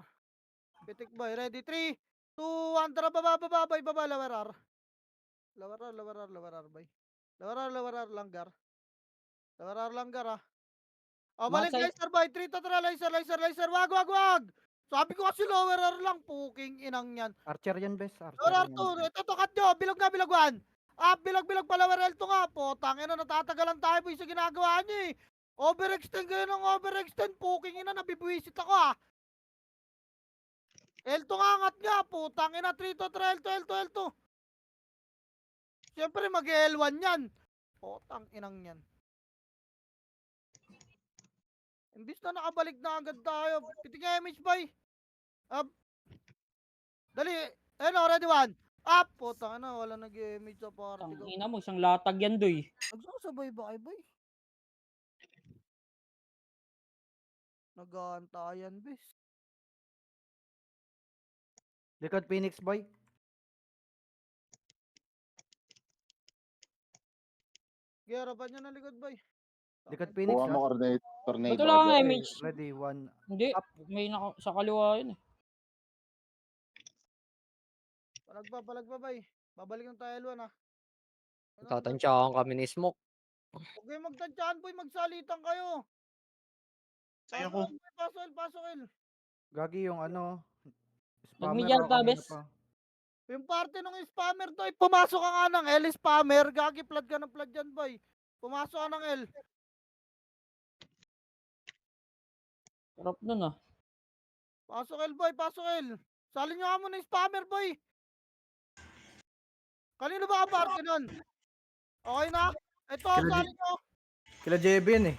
Pitik, boy. Ready? 3, 2, 1. Tara, baba, baba, boy. Baba, lawarar. Lawarar, boy. Lawarar, langgar. Lawarar, langgar, ah. O, balik, Backside. laser, boy. 3 to 3, laser. Wag. Sabi ko kasi lawarar lang. Puking inang yan. Archer yan, bes. Archer Lawarar yan. 2. Ito, tukat nyo. Bilog na, bilog 1. Bilog pa, lawarar 2 nga. Potang ina, natatagalan tayo, boy, sa ginagawa nyo, eh. Overextend kayo ng overextend. Puking ina, nabibwisit ako, ah. L2 nga, angat nga. Putang ina, 3 to 3, L2. Siyempre, mag-L1 yan. Putang inang yan. Imbis na nakabalik na agad tayo. Pitik nga, image, boy. Dali. Ayun, ready, one. Up. Putang ina, wala nag-image sa party Ang ko. ina mo, isang latag yan, doy. Nagsasabay ba kayo, boy? Nag-aantayan, bes. Likod Phoenix, boy. Giharapan nyo na likod, boy. Likod Phoenix, Kuha ha. mo coordinate, Ba't tornado wala ka kang dyan. Okay, image? ready, 1. Hindi. Up. May sa kaliwa yun, eh. Palag pa, boy. Babalik ng tayo L1, ah. Tatansyahan kami ni Smoke. Huwag kayong magtansyahan, boy. Magsalitan kayo. Sa'yo ko. Pasok, El. Gagi yung ano. Nag-medial Spammer, ka, kanina bes. pa. Yung parte ng spammer to, pumasok ka nga ng L, spammer. Gagi, flood ka ng flood dyan, boy. Pumasok ka ng L. Sarap nun, ah. Pasok L, boy. Salin nyo nga muna yung spammer, boy. Kanino ba ka parte nun? Okay na? Ito, Kila salin nyo. Kila JB yan eh.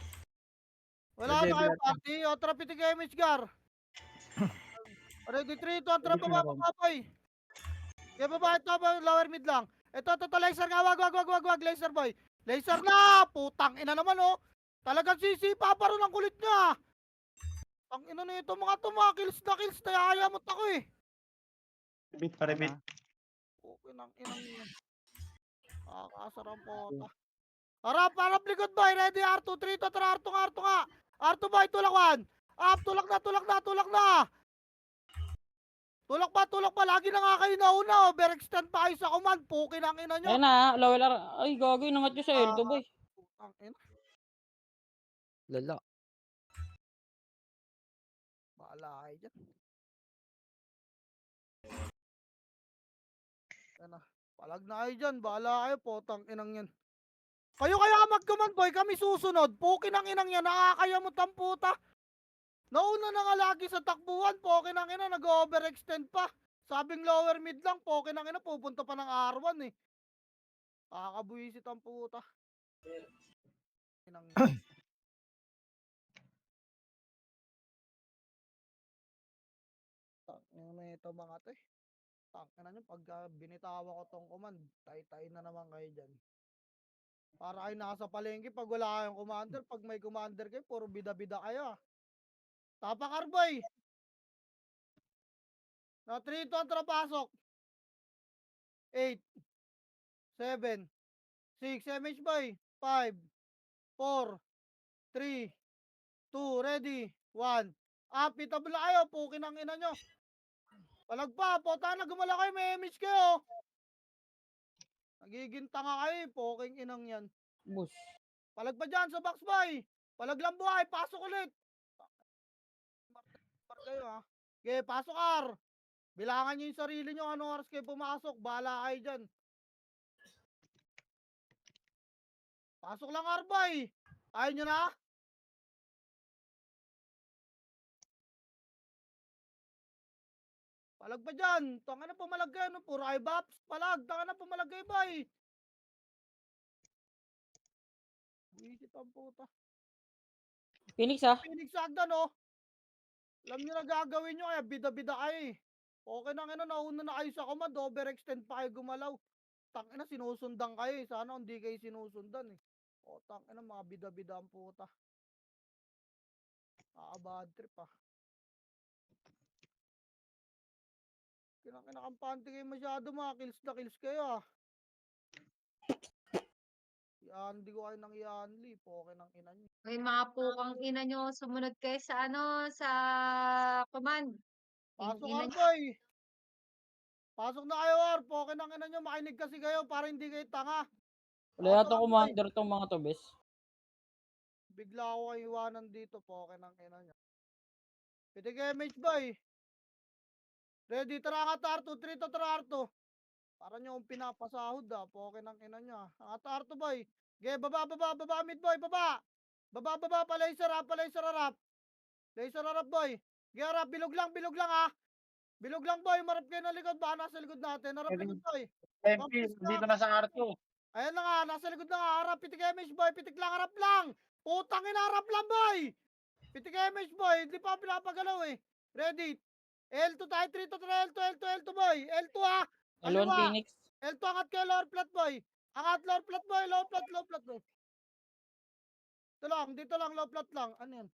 Wala Kila na JB kayo yan. party. O, tara, pitig kayo, Mitch Gar. Ready, 3, 2, tara, baba, boy. Kaya baba, ito, lower mid lang. Ito, laser nga, wag, laser, boy. Laser na! Putang ina naman, oh. Talagang sisipa pa rin ang kulit niya. Ang ina na ito, mga kills na yayamot ako, eh. Ano, ha? Okay, nang inang yan. Kakasarang pota. Harap, likod, boy. Ready, R2, 3, to, tara, R2 nga. R2, boy, tulak 1. Up, tulak na. Tulak pa. Lagi na nga kayo nauna. Overextend pa kayo sa command. Pukin ang ina nyo. Ayun na, lower R. Ay, gagawin. Nangat nyo sa L2, boy. Ang ina. Lala. Bahala kayo dyan. Ano, palag na kayo dyan. Bahala kayo. Potang inang yan. Kayo kaya mag-command, boy. Kami susunod. Pukin ang inang yan. Nakakayamot ang puta. Nauna na nga lagi sa takbuhan. Pukin ang ina. Nag-overextend pa. Sabing lower mid lang. Pukin ang ina. Pupunta pa ng R1, eh. Nakakabuisit ang puta. Inang yan. Tangina na ito mga to, eh. Tangina nyo, pag binitawa ko tong command, tay-tay na naman kayo dyan. Para kayo nasa palengke pag wala kayong commander. Pag may commander kayo, puro bida-bida kayo, ah. Tapak Arboy! Na 3 to ang trapasok. 8, 7, 6, MH boy. 5, 4, 3, 2, ready, 1. Pitable na kayo, pukin ang ina nyo. Palag pa, puta na gumala kayo, may MH kayo. Nagiging tanga kayo, puking inang yan. Bus. Palag pa dyan sa box boy. Palag lang buhay, pasok ulit. Par kayo ha. Okay, pasok R. Bilangan nyo yung sarili nyo, anong oras kayo pumasok, bahala kayo dyan. Pasok lang R boy. Ayaw nyo na? Palag pa dyan. Tanga na pumalag kayo, no? Puro ay baps. Palag, tanga na pumalag kayo boy. Visit ang puta. Phoenix ah. Phoenix Agda, no? Alam nyo na gagawin nyo, kaya bida-bida kayo eh. Okay na nga, nauna na kayo sa command, overextend pa kayo gumalaw. Tangina, sinusundan kayo eh. Sana hindi kayo sinusundan eh. O, tangina, mga bida-bida ang puta. Bad trip ah. Kinakampante kayo masyado, mga kills na kills kayo ah. Hindi ko kayo nang Yanli. Okay ng ina nyo. May mga pukang ina nyo, sumunod kayo sa sa command. Pasok Ina R, nyo. boy! Pasok na kayo, R. Okay ng ina nyo, makinig kasi kayo para hindi kayo tanga. Wala Pasok, yata R, boy! commander tong mga to, bes. Bigla ako kayo iwanan dito, okay ng ina nyo. Pitik MH, boy! Ready, tara ka R2, 3 to tara R2. Para nyo akong pinapasahod ah, okay ng ina nyo ah. Ang R2, boy! Okay, baba, mid, boy, baba! Baba, pa laser harap. Laser harap, boy! Okay, harap, bilog lang ah! Bilog lang, boy, marap kayo ng likod, baka nasa likod natin. Harap likod, boy! MP, dito na sa R2. Ayan na nga, nasa likod na nga, harap, pitik MH, boy, pitik lang, harap lang! Putang ina, harap lang, boy! Pitik MH, boy, hindi pa pinapagalaw eh. Ready? L2 tayo, 3 to 3, L2, boy! L2 ha! L1 Kaliwa! Phoenix. L2, angat kayo, lower flat, boy! Angat, lower flat, boy, low flat, boy! Dito lang, low flat lang. Ano yan?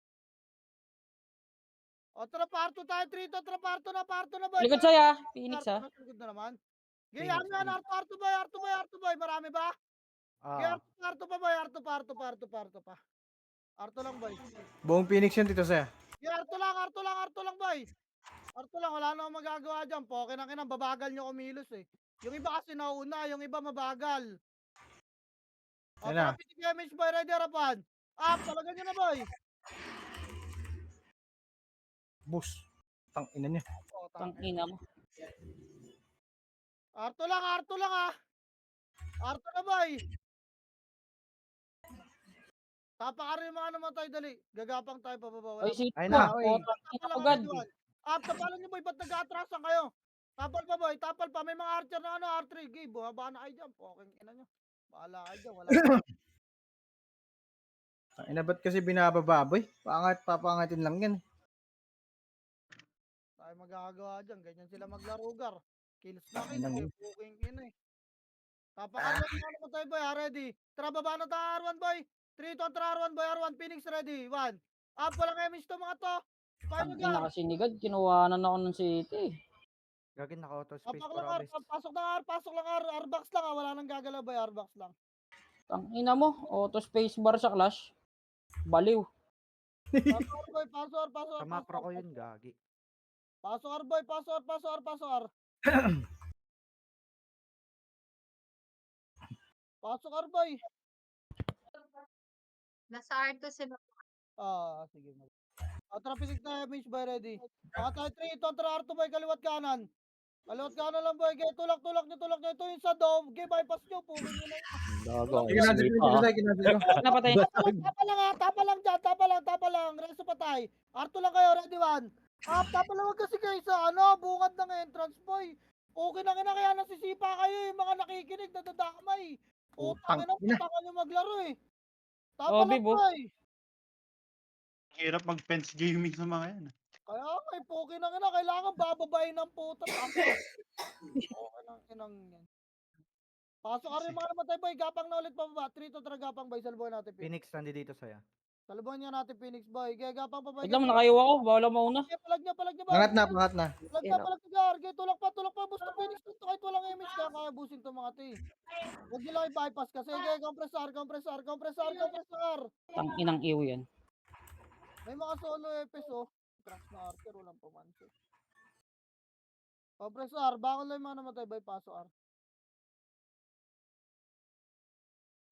O, tara, parto tayo, 3 to, tara, parto na, boy! Likod saya, Phoenix Parto ah. na, sa likod na naman. Phoenix, Gayaan yan, Phoenix. Arto boy, marami ba? Ah, Arto pa boy, Arto pa. Arto lang boy. Buong Phoenix yun, Tito Saya. Arto lang boy. Arto lang, wala na akong magagawa dyan. Poke ng kinang, babagal nyo kumilos eh. Yung iba kasi nauna, yung iba mabagal. O, Yan na. tara, pitik MH boy, ready harapan. Talaga nyo na boy. Bus. Tang ina niya. O, Tang ina mo. Arto lang ah. Arto na boy. Tapakarin yung mga namatay, dali. Gagapang tayo pababa. Ay, si Ay mo. na, oy. Putang ina Tapal lang agad. ang Red 1. Tapalan nyo boy, ba't nag-aatrasan kayo? Tapal pa boy, tapal pa. May mga archer na R3. Gay, buhaba na kayo dyan. Okay, ina nyo. Bahala kayo dyan, wala. Tang ina, ba't kasi binababa, boy? Papangatin lang yan. Tayo magagawa dyan. Ganyan sila maglaro, gar. Kills na Ay, nang- kill. Booking ina eh. Tapakarin yung mga namatay boy, ready. Tara, baba na tayo R1 boy. 3 to, tara R1 boy, R1. Phoenix ready. 1. Walang emis to mga to. Paano Tang gar? ina kasi ni God, kinuha na ako ng city. gagin naka-auto space Tapak for lang R, abest. pasok lang R. R-box lang ah. Wala nang gagalaw boy, R-box lang. Tang ina mo, auto space bar sa Clash. Baliw. Pasok boy, pasok. Sa macro ko yun, gagi. Pasok R boy, pasok R. Pasok R boy. Nasa R2 sila. Sige. Tara, pitik tayo, Miss boy, ready. Tayo 3, ito, tara R2 boy, kaliwat kanan. Kaliwat kanan lang boy, kaya tulak nyo. Ito yung sa dome, okay, bypass nyo, pukin nyo na yun. Gago. Kinansel ko, Tito Saya, kinansel ko. Napatay. Tapa lang dyan, tapa lang. Reso patay. R2 lang kayo, ready 1. Tapa lang, wag kasi kayo sa bungad ng entrance boy. Okay na kaya nasisipa kayo yung mga nakikinig, nadadamay. Putang Utang ina. putang nyo maglaro eh. Tapa Oh, lang Bibo. boy. Hirap mag-fence gaming sa mga yan. Kaya kay Poki na kailangan bababayin ng puta. Okay nang inang yan. Pasok ka rin mga namatay boy, gapang na ulit pababa. 3 to tara gapang boy, salbuhan natin. Phoenix, nandito sa'yo. Salubungan niya natin Phoenix boy. Gaya gapang pa boy. Wait lang, nakaiwa ako. Bawal ako mauna. Palag niya boy. Pangat na, pangat na. Palag Yan, na Gar. Gaya tulak pa. Basta Phoenix dito kahit walang image kaya busin to mga ti. Huwag nyo lang i-bypass kasi. Gaya compressor. Tang-inang iw yan. May mga solo epes oh. Trunks na Archer, walang pamansin. Compressor, bakit lang yung mga namatay bypass R?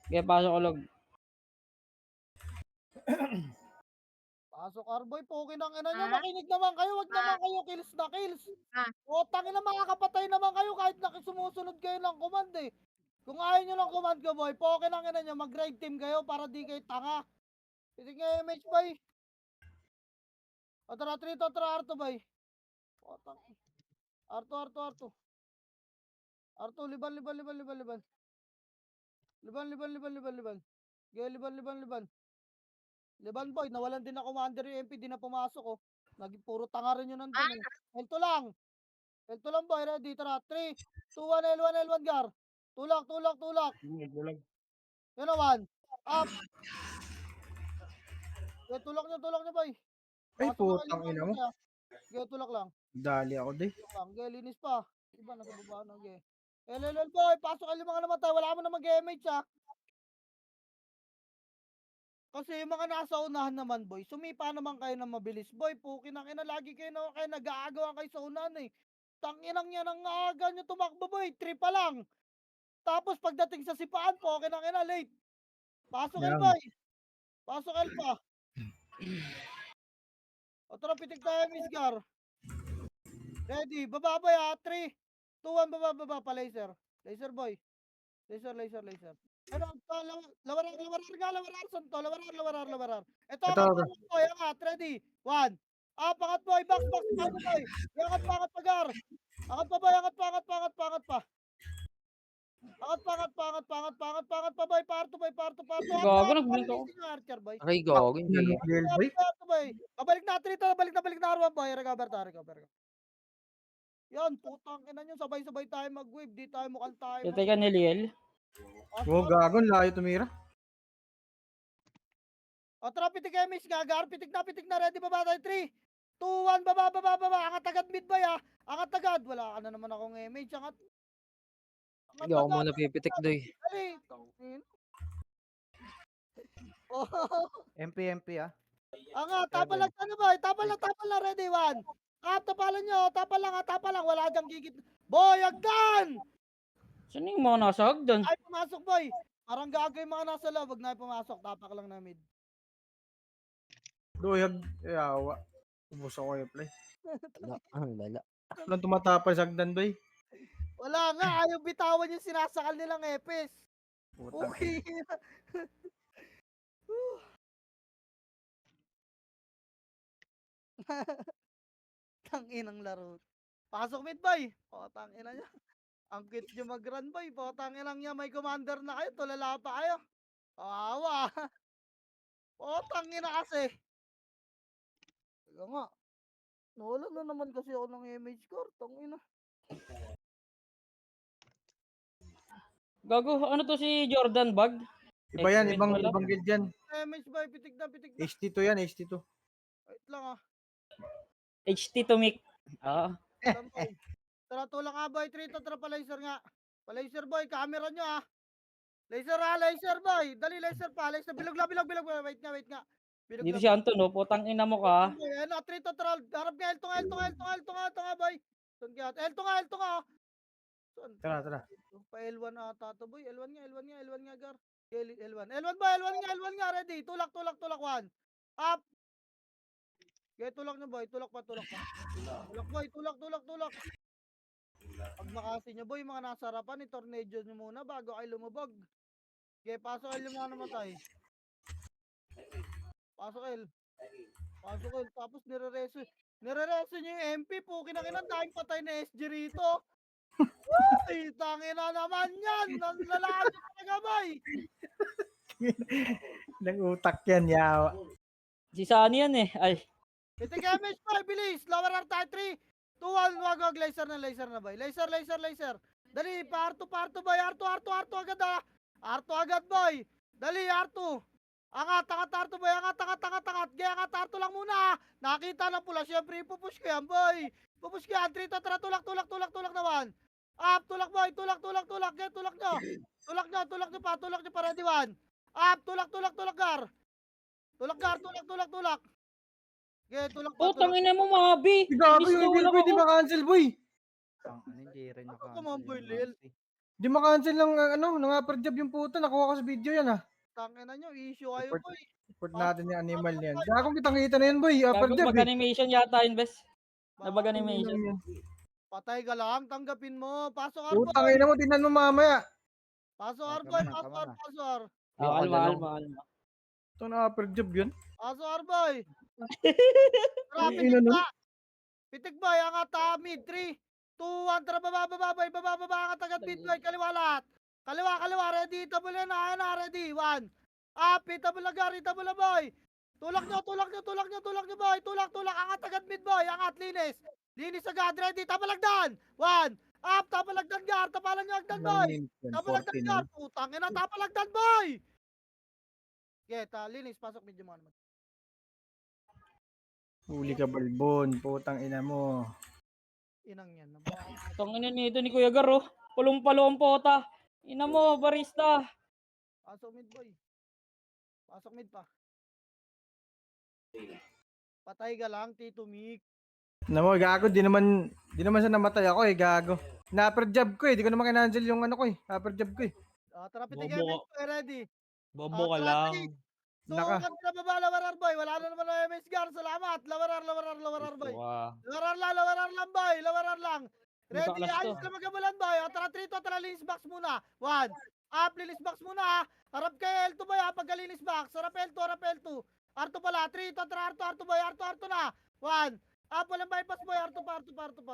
Kaya pasok ko log. Pasok Arboy, poki ng ina nyo, makinig naman kayo, wag naman kayo kills na kills. O tangin na makakapatay naman kayo kahit sumusunod kayo ng command eh. Kung ayaw nyo ng command ko boy, poki ng ina nyo, mag-raid team kayo para di kayo tanga. Titig nga MH boy. O tara, Arto boy. O tangin. Arto. Arto, liban. Gaya, liban. Liban boy, nawalan din na commander yung MP, di na pumasok oh. Naging puro tanga rin yun nandun eh. Elto lang boy, ready, tara. 3, 2, 1, L1 Gar. Tulak. Yan na 1. Up. Gaya, tulak nyo boy. Ay, Pasok na putang kayo, ina mo. Gaya, tulak lang. Dali ako di. Gaya, linis pa. Iba, nasa baba na, gaya. LLL boy, pasok kayo mga namatay, wala mo na mag-MH ah. Kasi yung mga nasa unahan naman boy, sumipa naman kayo ng mabilis boy, pukin ang ina, lagi kayo nag-aagawan kayo sa unahan eh. Tanginang yan ang aga nyo tumakbo boy, 3 pa lang. Tapos pagdating sa sipaan, pukin ang ina, late. Pasok L Yan. boy. Pasok L pa. O tara, pitik tayo Misgar. Ready, baba boy ha, 3, 2, 1, baba pa, laser. Laser boy. Laser. Ano, lawarar, santo, lawarar. Ito, Ito. boy, angat, ready, 1. Pangat boy, box, ano boy. Angat pagar. Angat pa boy, angat pa. Angat pa boy, parto. Gago, nag-blink ako. Archer boy. Aray, gago, hindi. Nanugel boy. Parto boy. Babalik natin ito, balik na Arwan boy. Recover. Yan, putang ina nyo, sabay-sabay tayo mag-wave, di tayo mukhang tayo. Teka ni Liel. Oh, gagon, layo tumira. O tara, pitik kayo miss, gagar, pitik na, ready, baba tayo, 3, 2, 1, baba, angat agad mid boy ah, angat agad, wala ka na naman akong image, angat Hindi ako muna pipitik doy. dali, tangin. Oh, MP ah. angat, tapal lang, ready, 1, tapalan nyo, tapal lang, wala dyang gigit, boy, agdan, Saan yung mga nasa hagdan? ay pumasok boy, parang gagawin mga nasa loob, wag na pumasok, tapak lang na mid. Duyag. Yawa. Ubus ako yung play. Ang lala. Walang tumatapal sa hagdan doy. Wala nga, ayaw bitawan yung sinasakal nilang epes. Putang. Okay. Tanginang laro. Pasok mid boy. O, tangina niya. Ang cute nyo mag-run boy. O, tanginang niya. May commander na kayo. Tulala pa kayo. Awa. O, tangina kasi. Kaya nga. Nawala na naman kasi ako ng image score. Tangina. Gago, ano to si Jordan Bag? Iba yan, X-Men ibang pala. guild yan. Image boy. Pitik na. HT2 yan, HT2. Wait lang ah. HT to Mick. Ah. Alam boy. Tara, tulang nga boy. Trito, tara pa laser nga. Pa laser boy. Camera nyo ah. Laser boy. Dali laser pa. Laser. Bilog. Wait nga. Bilog Dito lang. si Anton, no? Putang ina mo ka. Ano, trito, tara. Harap nga. Elto nga boy. Saan kaya? Elto nga. Saan? Tara. Pa L1 ata to boy. L1 nga gar. L1 nga. Ready. Tulak. 1. Up. Okay, tulak nyo boy. Tulak pa. Tulak boy. Tulak. Pag makasi nyo boy, mga nasa harapan, i-tornado nyo muna bago kayo lumubog. Okay, pasok L yung mga namatay. Pasok L. Tapos nire-reso nyo yung MP. Pukin na dahil patay na SG rito. Uy, tangina naman yan. Nalalaan nyo talaga boy. Nag-utak yan, yawa. Si Sunny yan eh. Ay. Pitik MH boy, bilis. Lower R tayo, 3, 2, 1, wag. Laser na boy. Laser. Dali, parto boy. Arto agad ah. Arto agad boy. Dali, Arto. Angat, angat, Arto boy, angat, angat, angat, angat. Gaya, angat, Arto lang muna. Nakita ng pula, syempre, ipupush ko yan, boy. Pupush ko yan, 3 to, tara, tulak, tulak, tulak, tulak naman. Up, tulak, boy, tulak, tulak, tulak. Gaya, tulak nyo. Tulak nyo pa, ready, 1. Up, tulak, tulak, tulak, gar. Tulak, gar, tulak, tulak, tulak. Gaya, tulak pa, Putang tulak. ina mo, Mabi. Gago yung Ini-slow Lil lang boy, di ako. ma-cancel boy. Hindi rin Ano ka na-cancel man, boy, yung Lil? Maxi. Di ma-cancel lang ano, nang-upper job yung puta. Nakuha ko sa video yan ah. Tangina nyo, issue kayo, Report, boy. report Pasok, natin yung animal pasok, niyan. boy. Gagong kitang-kita na yan boy, upper Gago, job bag eh. animation yata yun, bes. Nabag Ba- animation. Patay ka lang, tanggapin mo. Pasok, Putang Arboy. ina mo, tingnan mo mamaya. Pasok, Oh, Arboy, tama na, tama pasok, na. pasok. Ah, Ayoko alma, na lang. alma, alma. Ito na upper job yun. Pasok, Arboy. Tara, Ang ina pitik nun. ba? Pitik boy, angat mid, 3, 2, 1, tara, baba, angat agad mid boy, kaliwa lahat. Kaliwa, ready, table na, ready, 1. Up, table na gari, table na boy. Tulak nyo, boy, tulak, angat agad mid boy, angat, linis agad, ready, tapalagdan, 1. Up, tapalagdan gar, tapalan nyo agdan Ilang boy. minutes yan? Tapalagdan 49. gar, putang ina, tapalagdan boy. Geta, linis, pasok medyo mga naman. Huli ka balbon, putang ina mo. Inang yan. Tangina nito ni Kuya Gar, oh. Pulong-palo ang pota. Ina mo, barista. Pasok mid boy. Pasok mid pa. Patay ka lang, Tito Mick. Na mo, gago, di naman siya namatay ako eh, gago. Na-upper job ko eh, di ko naman kinancel yung ano ko eh, upper job ko eh. Tara, pitik Bobo MS, ready. Bobo ka Tara, lang. three. So, Naka. kag na baba, lawarar boy. Wala na naman ang MS Gar. Salamat. Lawarar boy. Wow. Lawarar lang boy. Lawarar lang. Hindi Ready, kaklas to. ayos na magabulan boy. Tara, 3 to, tara, linis box muna. 1. Up, linis box muna. Harap kay L2 boy ha, pagkalinis box. Harap L2. Arto pala, 3 to, tara, Arto boy. Arto na. 1. Up, walang bypass boy. Arto pa.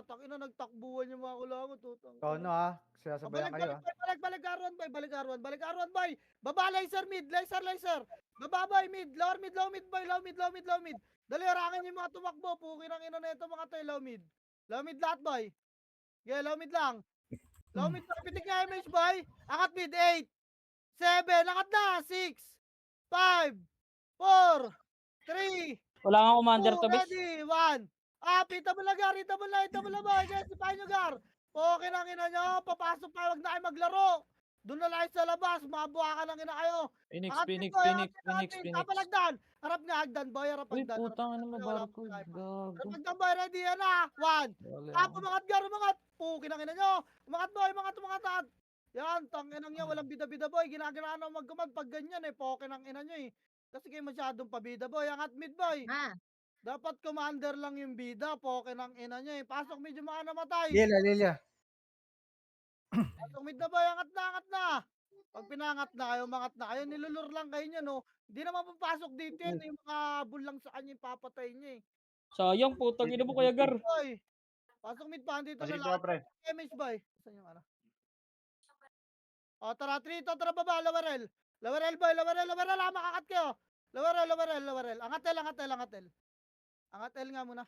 Takina, nagtakbuhan yung mga kulangot. Ikaw no ha, sasabayan kayo ha. Balik Arwan boy. Baba laser mid, laser. Baba boy mid, lower mid boy, low mid. Dali harangin yung mga tumakbo, pukin ang ina nito mga to, low mid. Low mid lahat boy. Okay, low mid lang. Low mid boy, pitik nga image boy. Angat mid, 8, 7, angat na, 6, 5, 4, 3, Wala kang commander to, bes. ready, 1. Itable na boy. Guys, sipahin nyo gar. Okay na ina nyo. Papasok pa. Huwag na kayo maglaro. Doon na lang sa labas. Mabuha ka ng ina kayo. Phoenix, Angat Phoenix, boy, Phoenix, angat Phoenix, din. Phoenix. Tapalagdan. Harap nga hagdan boy. Harap Uy, hagdan. putang ina mo, Wala barcode. pa. Gago. Harap hagdan boy. Ready yan na. 1. Umangat gar. Pukin ang ina nyo. Umangat boy. Umangat. Yan. Tanginang niya. Walang bida-bida boy. Ginagana na magkumag pag ganyan eh. Pokin ang ina nyo eh. Kasi kayo masyadong pabida boy. Angat mid boy. Ah, Dapat commander lang yung bida, poke ng ina niya eh. Pasok medyo mga namatay. Lilia. Pasok mid na boy, angat na. Pag pinangat na kayo, mangat na kayo, nilulur lang kayo niya no. Hindi naman papasok dito yan, yung mga bulang sa kanya yung papatay niya eh. Sayang, putang ina mo, Kuya Gar. Boy, pasok mid pa, dito na lahat. pre. Image boy. Saan yung ano? O tara, 3 to, tara baba, Lawarel boy, makakat kayo. Lawarel. Angat L nga muna.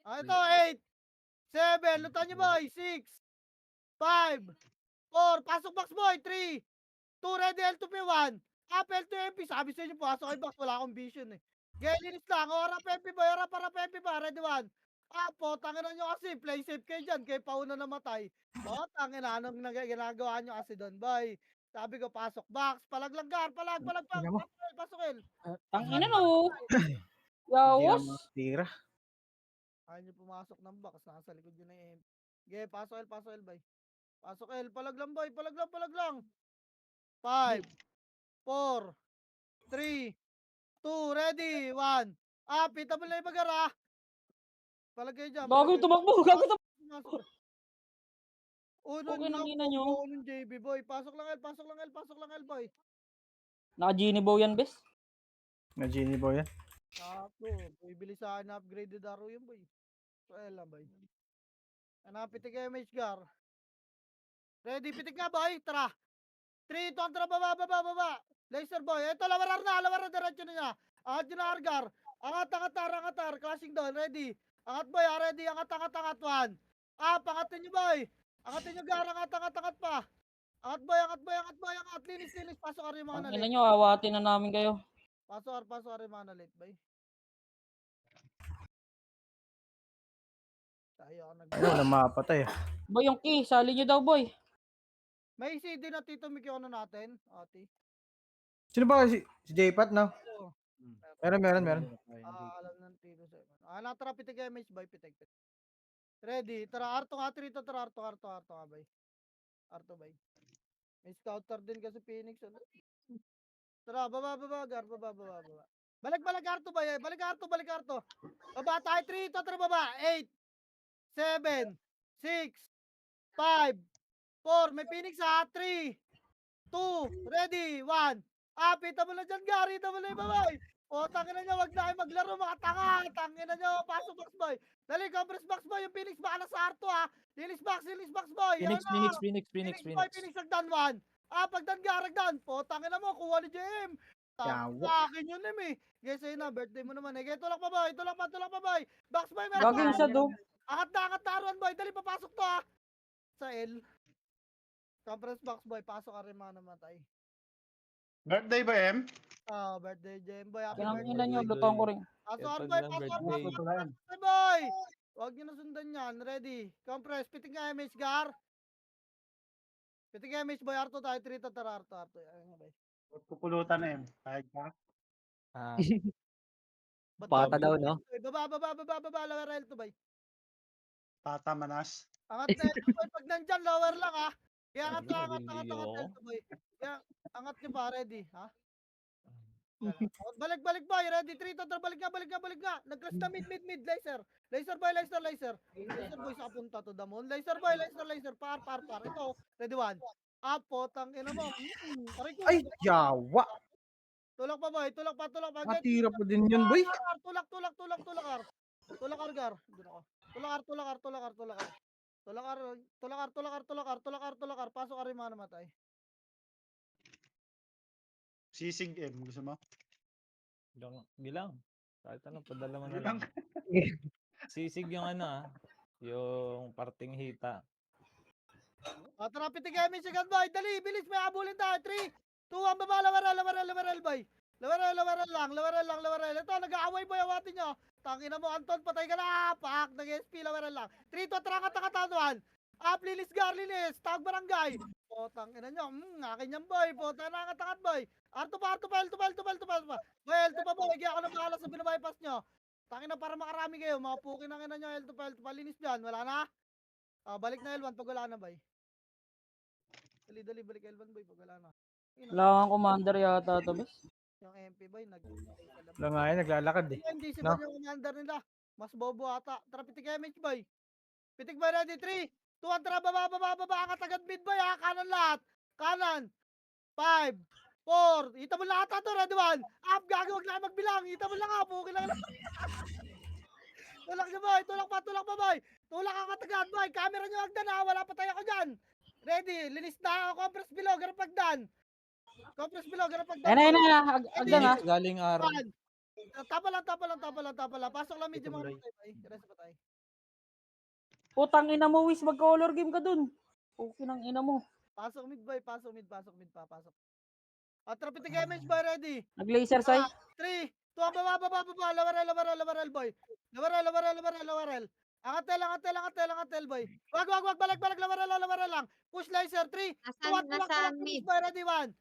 Ito, 8, 7, lutan nyo boy, 6, 5, 4, pasok box boy, 3, 2, ready, L2P1, up, L2MP, sabi sa inyo, pasok ay box, wala akong vision eh. Linis lang, harap MP boy, harap MP ba, ready 1, po, tanginan nyo kasi, play safe kayo dyan, kayo pauna namatay. Tanginan, anong ginagawa nyo kasi doon boy. Sabi ko, pasok box, palaglagar, Tingnan mo. pasok L. Tangina no. Hindi Yawas. naman tira. Ayaw nyo pumasok ng box, nasa likod yun na yung MP. Pasok L boy. Pasok L, palag lang boy, palag lang. 5, 4, 3, 2, ready, 1. Pitable na yung bagara. Palag kayo dyan. Gago, tumakbo. Pumasok. Uno Okay nang nyo, ina nyo. unong JB boy. Pasok lang L boy. Naka-genie bow yan, bes. Na Genie boy yan. Bibili sa akin na upgraded araw yun boy. So L boy. Pitik kayo MHGAR. Ready, pitik nga boy, tara. 3, 2, tara, baba. Laser boy, ito, lawarar na, diretso na niya. Angat yun na Argar. Angat, clashing down, ready. Angat boy, ready, angat, 1. Angatin nyo boy. Angatin nyo Gar, angat pa. Angat boy, linis, pasok ka rin yung mga Tangina nalit. nyo, awatin na namin kayo. Pasok Arimana late bay. Tayo ako nag Ayun, walang mapatay. Boy, yung key, sali nyo daw, boy. May CD na Tito Miki ano natin, ate. Sino ba si J-Pat, no? Oo. Meron. Alam ng Tito sa. Natara pitik MH bay, pitik. Ready, tara Arto nga rito, tara Arto nga bay. Arto bay. May scouter din kasi Phoenix ano. Tara, baba, gar, baba. Balik Arto bay, balik Arto. Baba tayo 3, tara baba. 8, 7, 6, 5, 4, may Phoenix ha, 3, 2, ready, 1. Pita mo na dyan, Gary, tama na yung babay. Tangin na nyo, wag na kayo maglaro, mga tanga. Tangin na nyo, pasok box boy. Dali, compress box boy, yung Phoenix baka nasa Arto ha. Release box boy. Phoenix, Yan na. Phoenix. Boy, Phoenix nagdan 1. Pagdan Garagdan. Tangin na mo, kuha ni JM. Yawa. Akin yun eh. Guys, ayun na, birthday mo naman eh. Tulak pa boy. Box boy, meron Gagawin pa. siya, do. Angat na Aruan boy, dali papasok to ha. Sa L. Compress box boy, pasok ka rin mga namatay. Birthday ba, Em? Birthday Jam boy, happy Kaya birthday. ina nyo, lutong ko rin. Pasok boy, boy. Huwag nyo nasundan yan, ready. Compress, pitik nga MH Gar. Pitik nga MH boy, Arto tayo, 3 tara, Arto. Ayun nga boy. Pupulutan na, Em. Kahit ka. Ba't Pata ka- daw, no? Baba, lower L to boy. Tata Manas. Angat na L to boy, pag nandyan, lower lang ha. Kaya angat L to boy. Kaya angat nyo pa, ready, ha? Balik boy, ready, 3 tara, balik nga. Nag-crash na mid, laser. Laser boy. Laser boy sa punta to the moon. Laser boy, par. Ito, ready 1. Potang ina mo. Aray ko. Ay, yawa. Tulak pa boy, tulak pa. Matira pa din yun, boy. Tulak. Tulak Gar. Doon ako. Tulak. Pasok ka rin mga namatay. Sisig, Em. Gusto mo? Bilang. Kahit ano, padala mo na Bilang. lang. Sisig yung yung parting hita. Tara, pitik kami si boy. Dali, bilis, may abulin tayo. 3, 2, 1, baba, lawaral, boy. Lawaral lang. Ito, nag-aaway boy, awatin nyo. Tangina mo, Anton, patay ka na. Pak, nag-SP, lawaral lang. 3, 2, tara, katangatanuan. Lilis, tawag barangay. Tangina nyo, akin yan boy. Nangatangat boy. Arto pa. Boy, L2 pa boy. Kaya ako na bahala sa binabypass nyo. Tangina para makarami kayo. Mga pukin ang ina nyo, L2 pa. Linis dyan, wala na. Balik na L1 pag wala na boy. Dali, balik L1 boy pag wala na. Wala kang commander yata to, bes. Yung MP boy, Wala nga yun, naglalakad eh. Hindi si No? yung commander nila. Mas bobo ata. Tara, pitik MH boy. Pitik boy, ready, 3, 2, 1, tara, baba. Angat agad mid boy ha. Kanan lahat. Kanan. 5, 4. Ita mo lahat to, ready 1. Gago, wag na magbilang. Ita mo lang ha. Pukin lang. Tulak niyo boy. Tulak pa boy. Tulak angat agad boy. Camera niyo agdan ha. Wala pa tayo ako dyan. Ready. Linis na ako. Compress below. Ganun pagdan. Ayun na. Agdan ha. Galing araw. Tapa lang. Pasok lang medyo mga patay. Rest patay. Putang ina mo, Wiz. Mag-color game ka dun. Okay ng ina mo. Pasok mid boy. Pasok. Tara, pitik MH boy, ready. Nag-laser sight. 3, 2, baba. Lawaral boy. Lawaral. Angatel boy. Wag, balik, lawaral lang. Push laser, 3, 2, 1, tulak, mid? boy, ready 1.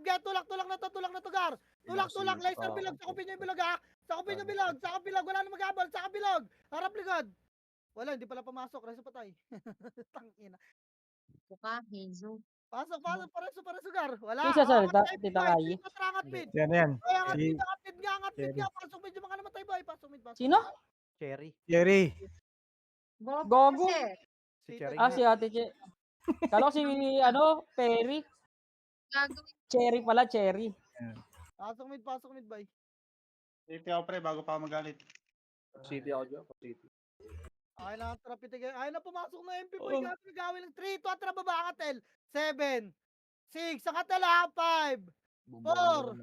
Get, tulak na to, Gar. Tulak, laser bilog, sakupin niyo yung bilog ha. Sakupin bilog, wala na mag-abol, sakop bilog. Harap likod. Wala, hindi pala pamasok, reso patay. Tangina. Buka, Hazel. Pasok, pareso, Gar. Wala. Isa salita, Angat Tita boy, Kai. dito, angat mid. Yan. Ay, angat Si mid nga. Pasok mid yung mga namatay boy. Pasok mid. Sino? Cherry. Jerry. Gogo. Si Cherry. Si Ate Che. Kala ko si, Perry. Gagawin. Cherry pala, Cherry. Pasok mid boy. Safety ako, pre, bago pa ako magalit. City ako dyan. City. Ay na, trapitig. Ay na, pumasok na MP boy. Gagawin ng 3, 2, at baba, angatel. 7, 6, angatel ha. 5, 4,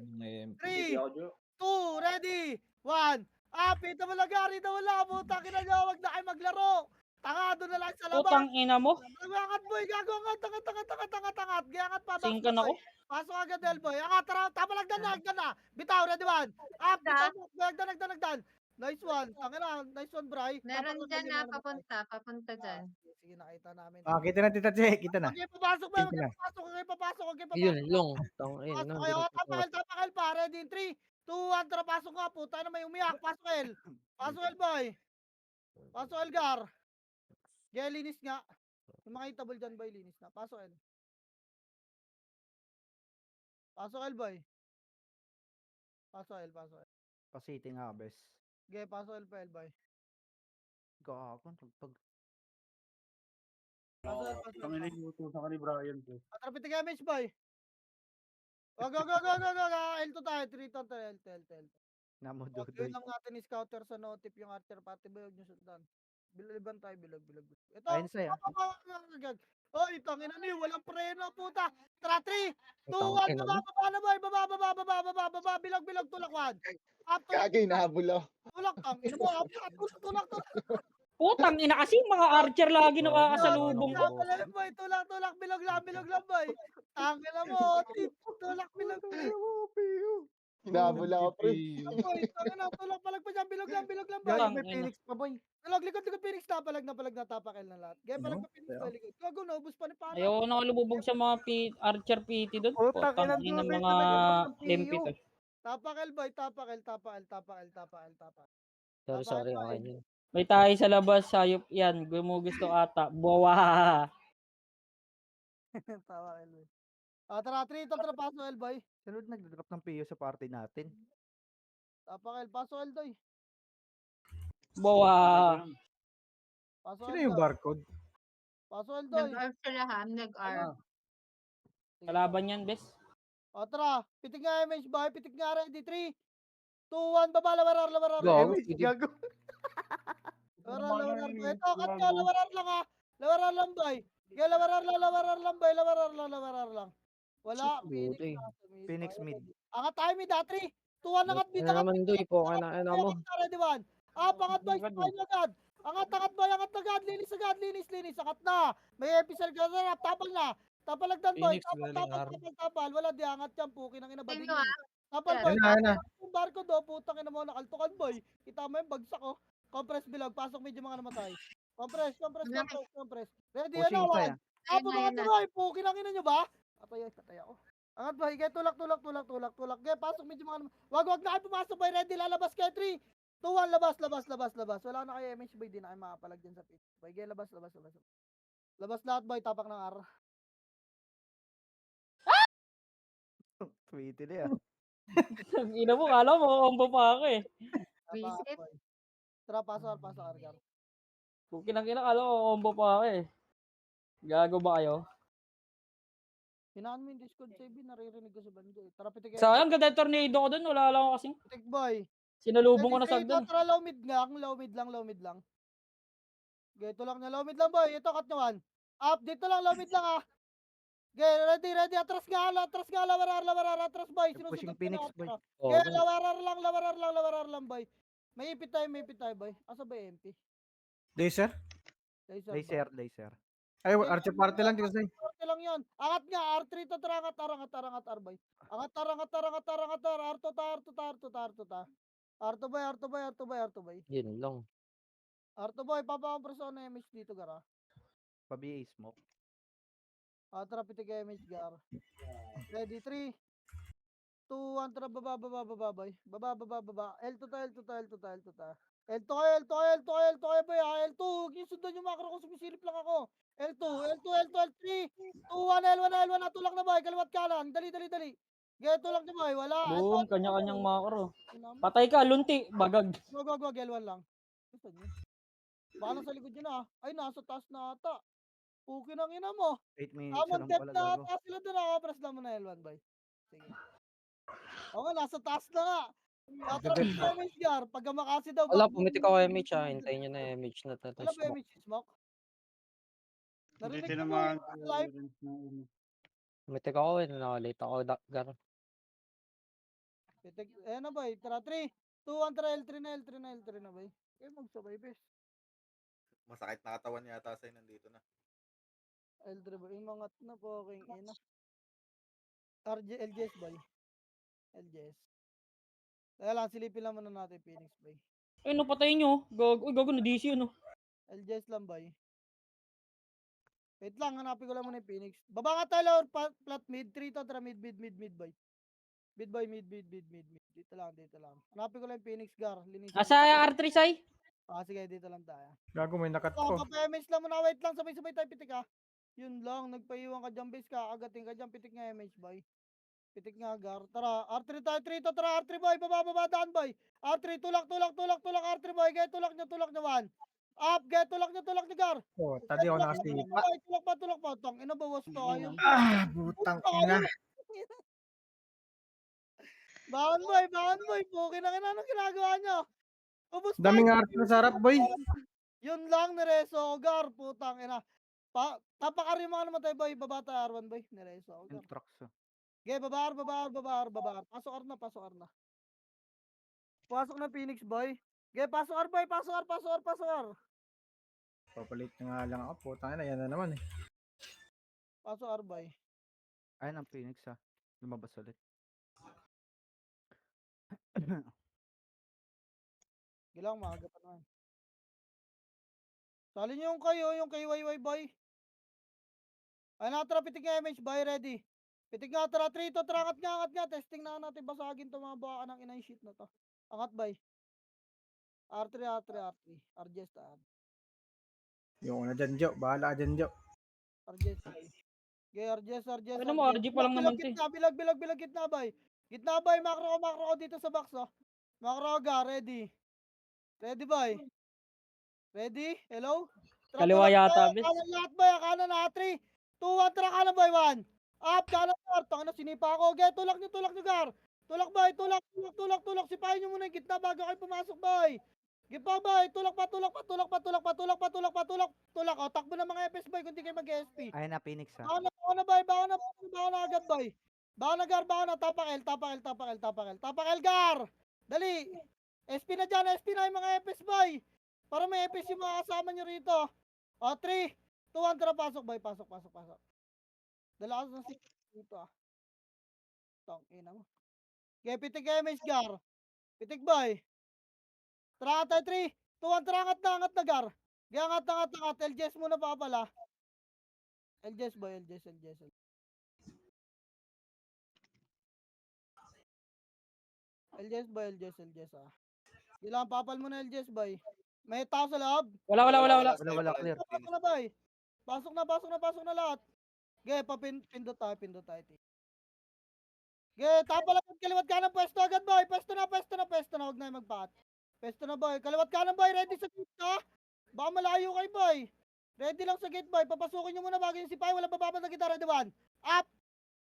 3, 2, ready, 1. Pita mo lang, Gary, na wala mo. Takin na nyo, wag na kayo maglaro. Tangado na lang sa labas. Putang ina mo. Angat boy, gago, angat. Angat pa, box Singkan na ako. boy. Pasok agad Elboy. Angat, tara, tama lagdan na. Bitaw, ready one. Up, bitaw mo, nagdan. Nice one. Tangina, nice one, Bray. Meron Tapos dyan lagyan na, mo naman, Bray. papunta dyan. Sige, nakita namin. Ah, kita na Tita Che, kita na. Okay, papasok ba? Kita na. Yun long. Tangin Pasok na. kayo. Tapakal pa. Ready in 3, 2, 1, tara, pasok nga po. Tayo na may umiyak. Pasok El. Pasok El, boy. Pasok Elgar. Gaya, linis nga. Yung mga itabol dyan, boy, linis na. Pasok El. Pasok El, boy. Pasok El. Pa-city nga, bes. Gaya, pasok El pa El, boy. Gago, pag Pasok El. Ang iniluto sa ni Brian ko. Atrapit ka, Mitch, boy. Go. L2 tayo. 3 to L. namo Gawin dudoy. lang natin ni scouter sa notip yung archer pati ba yung sundan. Bilaliban tayo, bilag. Ito, Ayun sa'yo. oh, itangin na niyo, walang preno, puta. Tara, 3, 2, 1, Tangin na. baba na boy, baba, bilag, tulak, 1. Up, Kagay nabulo. tulak, tangin mo, up, tulak. Putang ina kasi mga archer lagi nakakasalubong ko. Boy, tulak, bilag lang, boy. Tangin na mo, tulak, bilag. Hinabol ako, pre. Boy, tangin na, tulak, palag pa dyan, bilag lang, boy. Gago, may Tangina. Phoenix pa, boy. Likod, Phoenix na, palag na, tapakil na lahat. Gaya, palag pa Phoenix na, likod. Gago, naubos pa ni Pana. Ayaw na lumubog sa mga archer PT doon. Putang ina, Putang ina dudoy mga talaga ng PU. limpit. Tapakil, boy, tapakil. Sorry. Okay yun. May tayo sa labas, hayop yan. Gumugusto ata. Bawa. Tapakil, boy. Tara, 3, tara, paso, El, boy. Sunod nag-drop ng PU sa party natin. Tapakil, paso, El, doy. Bawa. Paso, Sino El, yung doy. barcode? Paso, El, doy. Nag-arm sila ha, nag-arm. Kalaban yan, bes. Tara, pitik nga, MH, boy. Pitik nga, ready, 3, 2, 1, baba, lawarar. Gago. Gago. Lawarar. Ito, kat nyo, lawarar lang, ha. Lawarar lang, boy. Gaya, lawarar lang, boy. Lawarar lang. Wala, Dudoy. Phoenix mid. Angat tayo, mid, 3, 2, 1, angat, mid, Ano naman doy. Poka na mo. Ready, 1. Angat, boy, tayo agad. Angat, boy, angat agad. Linis. Angat na. May episode ka na, tapal lagdan, boy. Tapal. Wala, di angat yan, puki ng ina, bading. Sino ah? Tapal, boy. Ayun na. Yung barko do, putang ina mo, nakaltukan, boy. Kita mo yung bagsak, oh. Compress bilog, pasok medyo mga namatay. Compress. Ready, Pushing ano, saya. Ayun na. boy. Puki ng ina nyo ba? Patay ako. Angat, boy. Kaya tulak. Kaya pasok medyo mga namatay. Wag na kayo pumasok, boy. Ready, lalabas kayo, 3, 2, 1, labas. Wala na kayo MH, boy. Di na kayo makapalag dyan sa pit. Boy, kaya labas. Labas lahat, boy. Tapak ng R. Tweety na yan. Ang ina mo, kala mo, combo pa ako eh. Tapak, Visit. boy. Tara, pasok R, gar. Kung kinakina, kala mo, combo pa ako eh. Gago ba kayo? Hinaan mo yung Discord save, naririnig ko sa bando. Tara, pitik kayo. Sayang, ganda yung tornado ko dun. Wala lang ako kasing. Pitik, boy. Sinalubong ko na sagdan. Tara, low mid lang. Ito lang na low mid lang, boy. Ito, cut nyo, 1. Up, dito lang, low mid lang, ha. Okay, ready. Atras nga, lawarar. Atras, boy. Pushing Sinusunod Phoenix, ka boy. na. Oo. Okay, lawarar lang, boy. May ipit tayo, boy. Asa ba yung MP? Laser? Laser. Ay, archer party lang, Tita Che. Sorte lang yun. Angat nga, R3 to, angat, R-boy. Angat, R2, boy. Yun long. R2, boy, papakompreso na MH dito, gara. Pa-BA smoke. Tara, pitik MH, gar. Ready, 3, 2, 1, tara, baba, boy. Baba. L2 ta. L2 kayo, boy, ha. L2, yung sundan yung macro ko, sumisilip lang ako. L2, 3, 2, 1, L1, natulak na, boy. Kaliwat kanan, dali. Geto lang na, boy, wala. Boom, kanya-kanyang makro. Patay ka, lunti, bagag. Wag, L1 lang. Gusto niyo? Baka nasa likod yun, ha. Ay, nasa taas na ata. Puki ng ina mo. 8 minutes Tamang lang depth pala, na gago. ata sila doon, ha. Press lang mo na L1, boy. Sige. Okay, nasa taas na nga. Tatrapin sa MH, gar. Pagka makasi daw. Wala, pumitik ako MH ha. Hintayin nyo na MH na Wala tatang ba smoke. MH smoke? Narinig Hindi ko naman yung live. Pumitik ako eh. Nakalate ako. Gar. Ayan na, boy. Tara, 3, 2, 1, tara, L3 na, boy. Okay, magsabay, bes. Masakit na katawan yata sa'yo nandito na. Eldre boy, imangat na po aking ina. LJS boy. LJS. Kaya lang, silipin lang muna natin Phoenix boy. Ay, napatayin nyo. Gago, uy, gago na DC yun, oh. LJS lang boy. Wait lang, hanapin ko lang muna yung Phoenix. Baba ka tayo, flat mid, 3 to, tara mid boy. Mid boy, mid. Dito lang. Hanapin ko lang yung Phoenix Gar. Linisin Asa ko. R3 say? Sige, dito lang tayo. Gago, may nakat Oh, ko. papa-MH lang muna, wait lang, sabay-sabay tayo pitik ha. Yun lang, nagpaiwan ka dyan, base ka, agatin ka dyan, pitik nga MH boy. Pitik nga Gar. Tara, R3 tayo, 3 to, tara, R3 boy, baba, daan boy. R3, tulak, R3 boy, gaya tulak nyo, 1. Up, gaya tulak nyo, Gar. Oh, tadi ako nakasipa. Tulak pa. Tang, ina, bawas to, ayun. Butang ina. Baon boy, puki na kina, anong ginagawa nyo? Ubus Daming tayo. arte sa harap, boy. Yun lang, nireso, Gar, putang ina. Tapakar yung mga namatay boy, baba tayo R1 boy, nireso, Gar. Introx. Okay, babar. Pasok R na. Pasok na Phoenix boy. Okay, pasok R boy, pasok R. Papalit na nga lang ako. Putang ina, yan na naman eh. Pasok R boy. Ayun ang Phoenix ha. Lumabas ulit. Gilang, maaga pa naman. Sali nyo yung KYY boy. Ay natara, pitik nga MH boy, ready. Pitik nga, tara, 3 to, tara, angat nga. Testing na natin, basagin to mga baka ng inang shit na to. Angat boy. R3. RJS ta. Yung na dyan, Jo. Bahala ka dyan, Jo. RJS boy. Okay, RJS. Ano mo, RG pa lang naman to, eh. Bilag gitna boy. Gitna boy, macro ko dito sa box oh. Macro ga, ready. Ready boy. Ready? Hello? Kaliwa yata, bes. Kanan lahat boy, kanan na 3, 2, 1, tara kanan boy, 1. Up, kanan Gar. Tangina, sinipa ako. Okay, tulak nyo Gar. Tulak boy, tulak. Sipahin nyo muna yung gitna bago kayo pumasok boy. Gipa boy, tulak pa. Tulak. O, takbo na mga FS boy kung di kayo mag-SP. Ayun na Phoenix ha. Baka na boy, baka na agad boy. Baka na Gar, tapak L, Gar. Dali. SP na dyan, yung mga FS boy. Para may FS yung mga kasama nyo rito. O, 3, 2, 1, tara, pasok boy, pasok. Dalakas ng 6 dito ah. Tang ina mo. Okay, pitik MH Gar. Pitik boy. Tara tayo, 3, 2, 1, tara, angat na Gar. Okay, angat. LJS muna pa pala. LJS boy, LJS. LJS ah. Ilang papal mo na LJS boy. May tao sa loob. Wala. Wala clear. Pasok na boy. Pasok na lahat. Okay, pindot tayo. Okay, tapal agad kaliwat kanan, pwesto agad boy. Pwesto na. Huwag na yung magpat. Pwesto na boy. Kaliwat kanan boy, ready sa gate ka. Baka malayo kay boy. Ready lang sa gate boy. Papasukin nyo muna bago yung sipay. Wala bababa na kita. Ready 1. Up.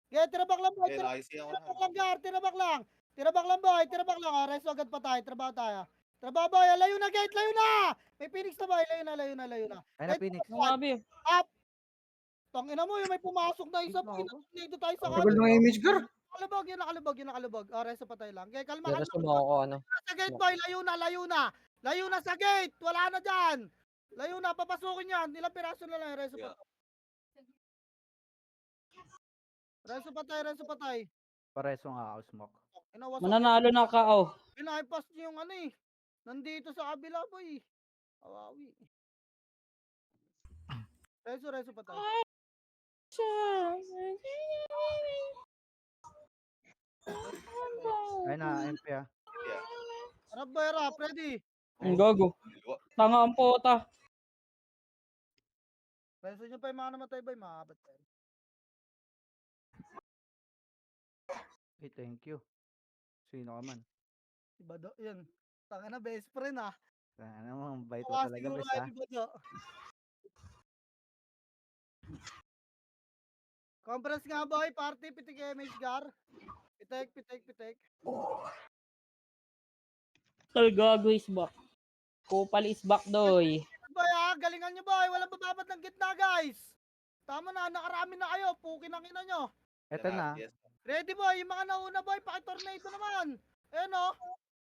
Okay, tirabak lang boy. Tirabak lang Gar. Tirabak lang. Resto agad pa tayo. Trabaho boy. Layo na gate. May Phoenix na boy. Layo na. Ayun na Phoenix. Grabe. Up. Tangina mo, yung may pumasok na isa boy. Dito tayo sa Tagal ng image, Gar. Nakalubog. Resto pa tayo lang. Okay, kalma. Pero sumuko ako, ano. Sa gate boy, layo na sa gate. Wala na dyan. Layo na, papasukin yan. Ilang piraso na lang. Resto pa tayo. Pareso nga ako smoke. Mananalo na ka, oh. Pinaipas niyo yung ano eh. Nandito sa kabila boy. Awawi. Reso pa tayo. Ayun na MP ha. Harap boy, ready. Ang gago. Tanga ang pota. Reso nyo pa yung mga namatay boy, makabat tayo. Okay, thank you. Sino ka man? Iba do, yun. Tanga na, best friend ah. Ano mo, bait mo Baka talaga siguro bes ay ha. iba do. Conference nga boy, party, pitik MH Gar. Pitik. Tol, gago is back. Kupal is back, doy. Boy ah, galingan nyo boy, walang bababad ng gitna guys. Tama na, nakarami na kayo, pukin ang ina nyo. Eto na. Ready boy, yung mga nauna boy, pakitornado naman. Ayan o.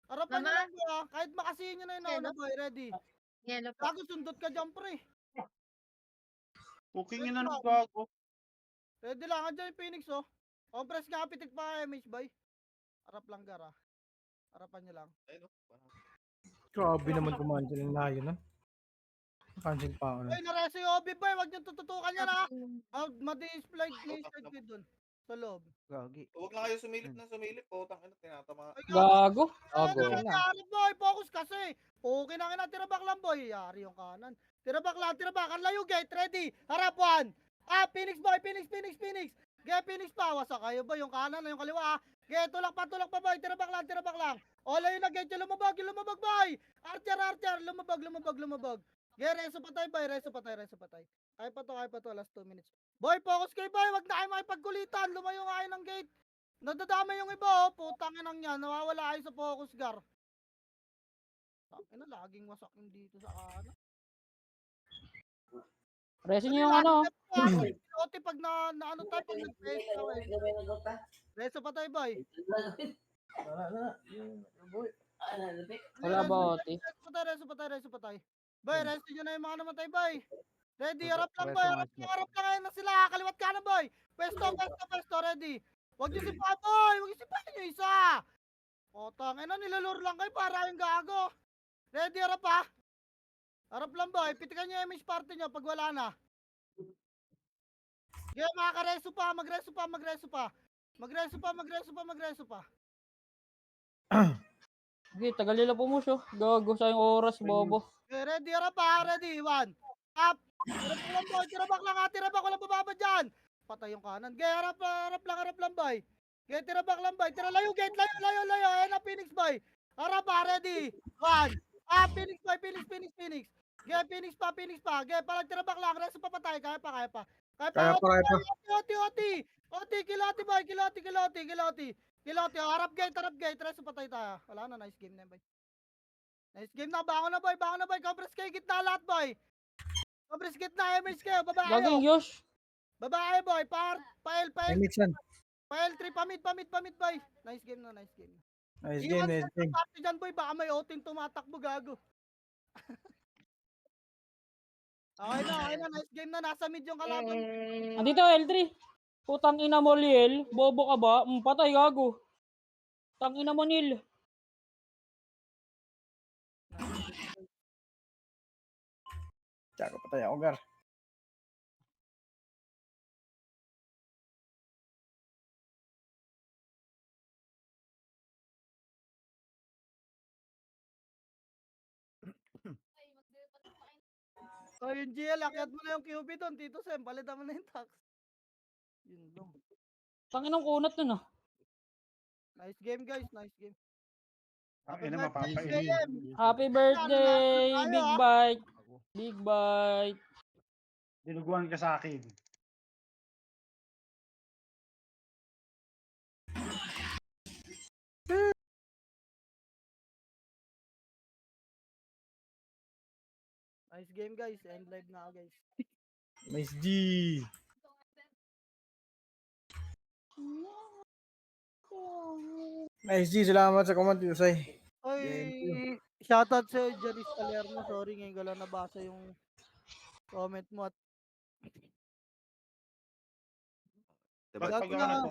Harapan nyo Mama? lang boy ah, kahit makasihin nyo na yung nauna boy, ready. Yellow po. Gago, sundot ka dyan, pre. Booking na ng gago. Ready lang, andyan yung Phoenix, oh. Compress nga, pitik pa MH, bay. Harap lang, Gara. Harapan nyo lang. Ayun, oh. Grabe naman kumancel ng layo nun. Cancel pa ako nun. Ay, nareso yung OB, bay. Huwag nyo tututukan yan, ha. Ma-display kayo dun. Sa loob. Gagi. Huwag lang kayo sumilip ng sumilip. Putang ina, tinatama. Ay, Gago. Gago. Ano nangyari, boy? Focus kasi. Okay na nga, tira back lang, boy. Yari yung kanan. Tira back lang, tira back. Ang layo, gate. Ready. Harap, one. Phoenix, boy. Phoenix. Gate, Phoenix pa. Wasa kayo, boy. Yung kanan na yung kaliwa, Gate, tulak pa, boy. Tira back lang. O, layo na, gate. Lumabag, boy. Archer. Lumabag. Gate, reso patay, boy. Reso patay. Kaya pa to. Last 2 minutes. Boy, focus kayo, boy. Wag na kayo makipagkulitan. Lumayo nga kayo ng gate. Nadadama yung iba, oh. Putang inang yan. Nawawala kayo sa focus, Gar. Ina, laging wasak yung dito sa kanan. Resin nyo yung ano. Oti pag ano tayo, pag nag-face ka, eh. Reso pa tayo, boy. Wala ba, Oti? Reso pa tayo. Boy, reso nyo na yung mga namatay, boy. Ready, Reso, harap lang, reso boy. nga Harap sila. lang na sila. Kaliwat ka na, boy. Pwesto, ready. Huwag nyo sipahan, boy. Huwag nyo sipahan nyo isa. Putang ina, nilalure lang kayo para yung gago. Ready, harap, ha. Harap lang, boy. Pitikan nyo yung image party nyo pag wala na. Okay, makakareso pa. Magreso pa. Okay, tagal nila pumusyo. Gago, sayang oras, bobo. Okay, ready, harap, ha. Ready, one. Up. Tira back lang, boy. Tira back. Walang bababa dyan. Patay yung kanan. Okay, harap lang, boy. Okay, tira back lang, boy. Tira layo, gate. Layo. Ayan na, Phoenix, boy. Harap, ha. Ready. One. Phoenix, boy. Phoenix. Okay, Phoenix pa. Okay, parang tira back lang. Reso pa patay. Kaya pa. Kaya pa. Oti, kiloti, boy. Kiloti. Harap gate. Reso patay tayo. Wala na, nice game na, boy. Nice game na. Bangon na, boy. Compress kayo, gitna lahat, boy. Compress gitna, MH kayo. Baba kayo. Gaging Yosh. Babae, boy. Pael. Image yan. Pael 3, pamid, boy. Nice game na. Nice Iwan game. sa party dyan, boy. Baka may otin tumatakbo, gago. Okay na. Nice game na. Nasa mid yung kalaban. Andito, L3. Putang ina mo, Liel. Bobo ka ba? Patay, gago. Tang ina mo, Nil. Tsaka patay ako, Gar. So, yung GL, akyat mo na yung QB doon. Tito Sem, palitan mo na yung tax. Yun lang. Tang inang kunat nun, ah. Nice game, guys. Nice game. Ang ina, mapapainin. JM. Happy birthday, Tayo, Big ah. Bite. Big Bite. Dinuguan ka sa akin. Nice game, guys. End live na ako, guys. Nice G. Nice G. Salamat sa comment, Yusay. Oy, shoutout sa Janice Palermo. Sorry, ngayon ko lang nabasa yung comment mo. At Diba? Gago na.